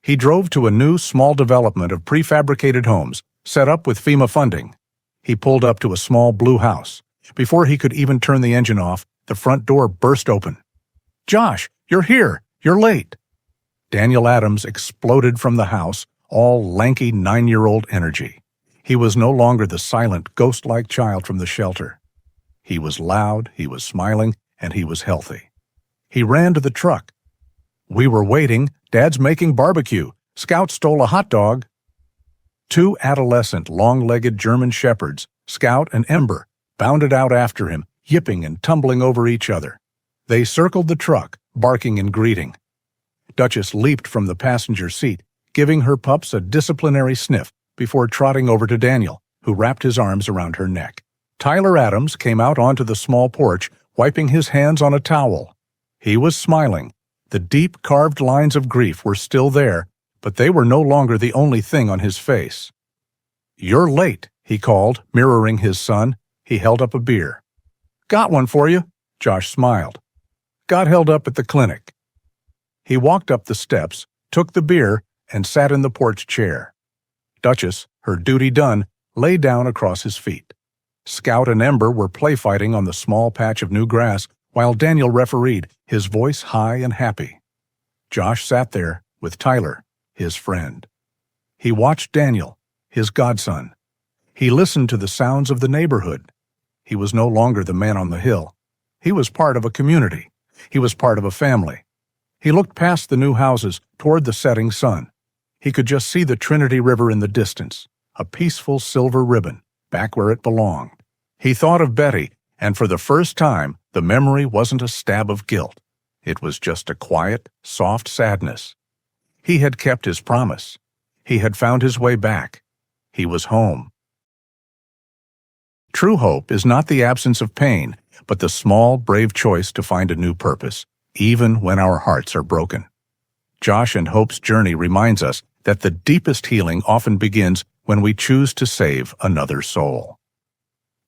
A: He drove to a new, small development of prefabricated homes, set up with FEMA funding. He pulled up to a small blue house. Before he could even turn the engine off, the front door burst open. "Josh, you're here! You're late!" Daniel Adams exploded from the house, all lanky 9-year-old energy. He was no longer the silent, ghost-like child from the shelter. He was loud, he was smiling, and he was healthy. He ran to the truck. "We were waiting. Dad's making barbecue. Scout stole a hot dog." 2 adolescent, long-legged German shepherds, Scout and Ember, bounded out after him, yipping and tumbling over each other. They circled the truck, barking in greeting. Duchess leaped from the passenger seat, giving her pups a disciplinary sniff before trotting over to Daniel, who wrapped his arms around her neck. Tyler Adams came out onto the small porch, wiping his hands on a towel. He was smiling. The deep, carved lines of grief were still there, but they were no longer the only thing on his face. "You're late," he called, mirroring his son. He held up a beer. "Got one for you," Josh smiled. "Got held up at the clinic." He walked up the steps, took the beer, and sat in the porch chair. Duchess, her duty done, lay down across his feet. Scout and Ember were play-fighting on the small patch of new grass, while Daniel refereed, his voice high and happy. Josh sat there with Tyler, his friend. He watched Daniel, his godson. He listened to the sounds of the neighborhood. He was no longer the man on the hill. He was part of a community. He was part of a family. He looked past the new houses toward the setting sun. He could just see the Trinity River in the distance, a peaceful silver ribbon, back where it belonged. He thought of Betty, and for the first time, the memory wasn't a stab of guilt. It was just a quiet, soft sadness. He had kept his promise. He had found his way back. He was home. True hope is not the absence of pain, but the small, brave choice to find a new purpose, even when our hearts are broken. Josh and Hope's journey reminds us that the deepest healing often begins when we choose to save another soul.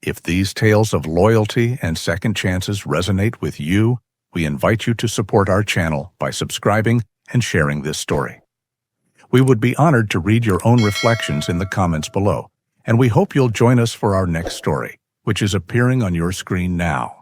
A: If these tales of loyalty and second chances resonate with you, we invite you to support our channel by subscribing and sharing this story. We would be honored to read your own reflections in the comments below, and we hope you'll join us for our next story, which is appearing on your screen now.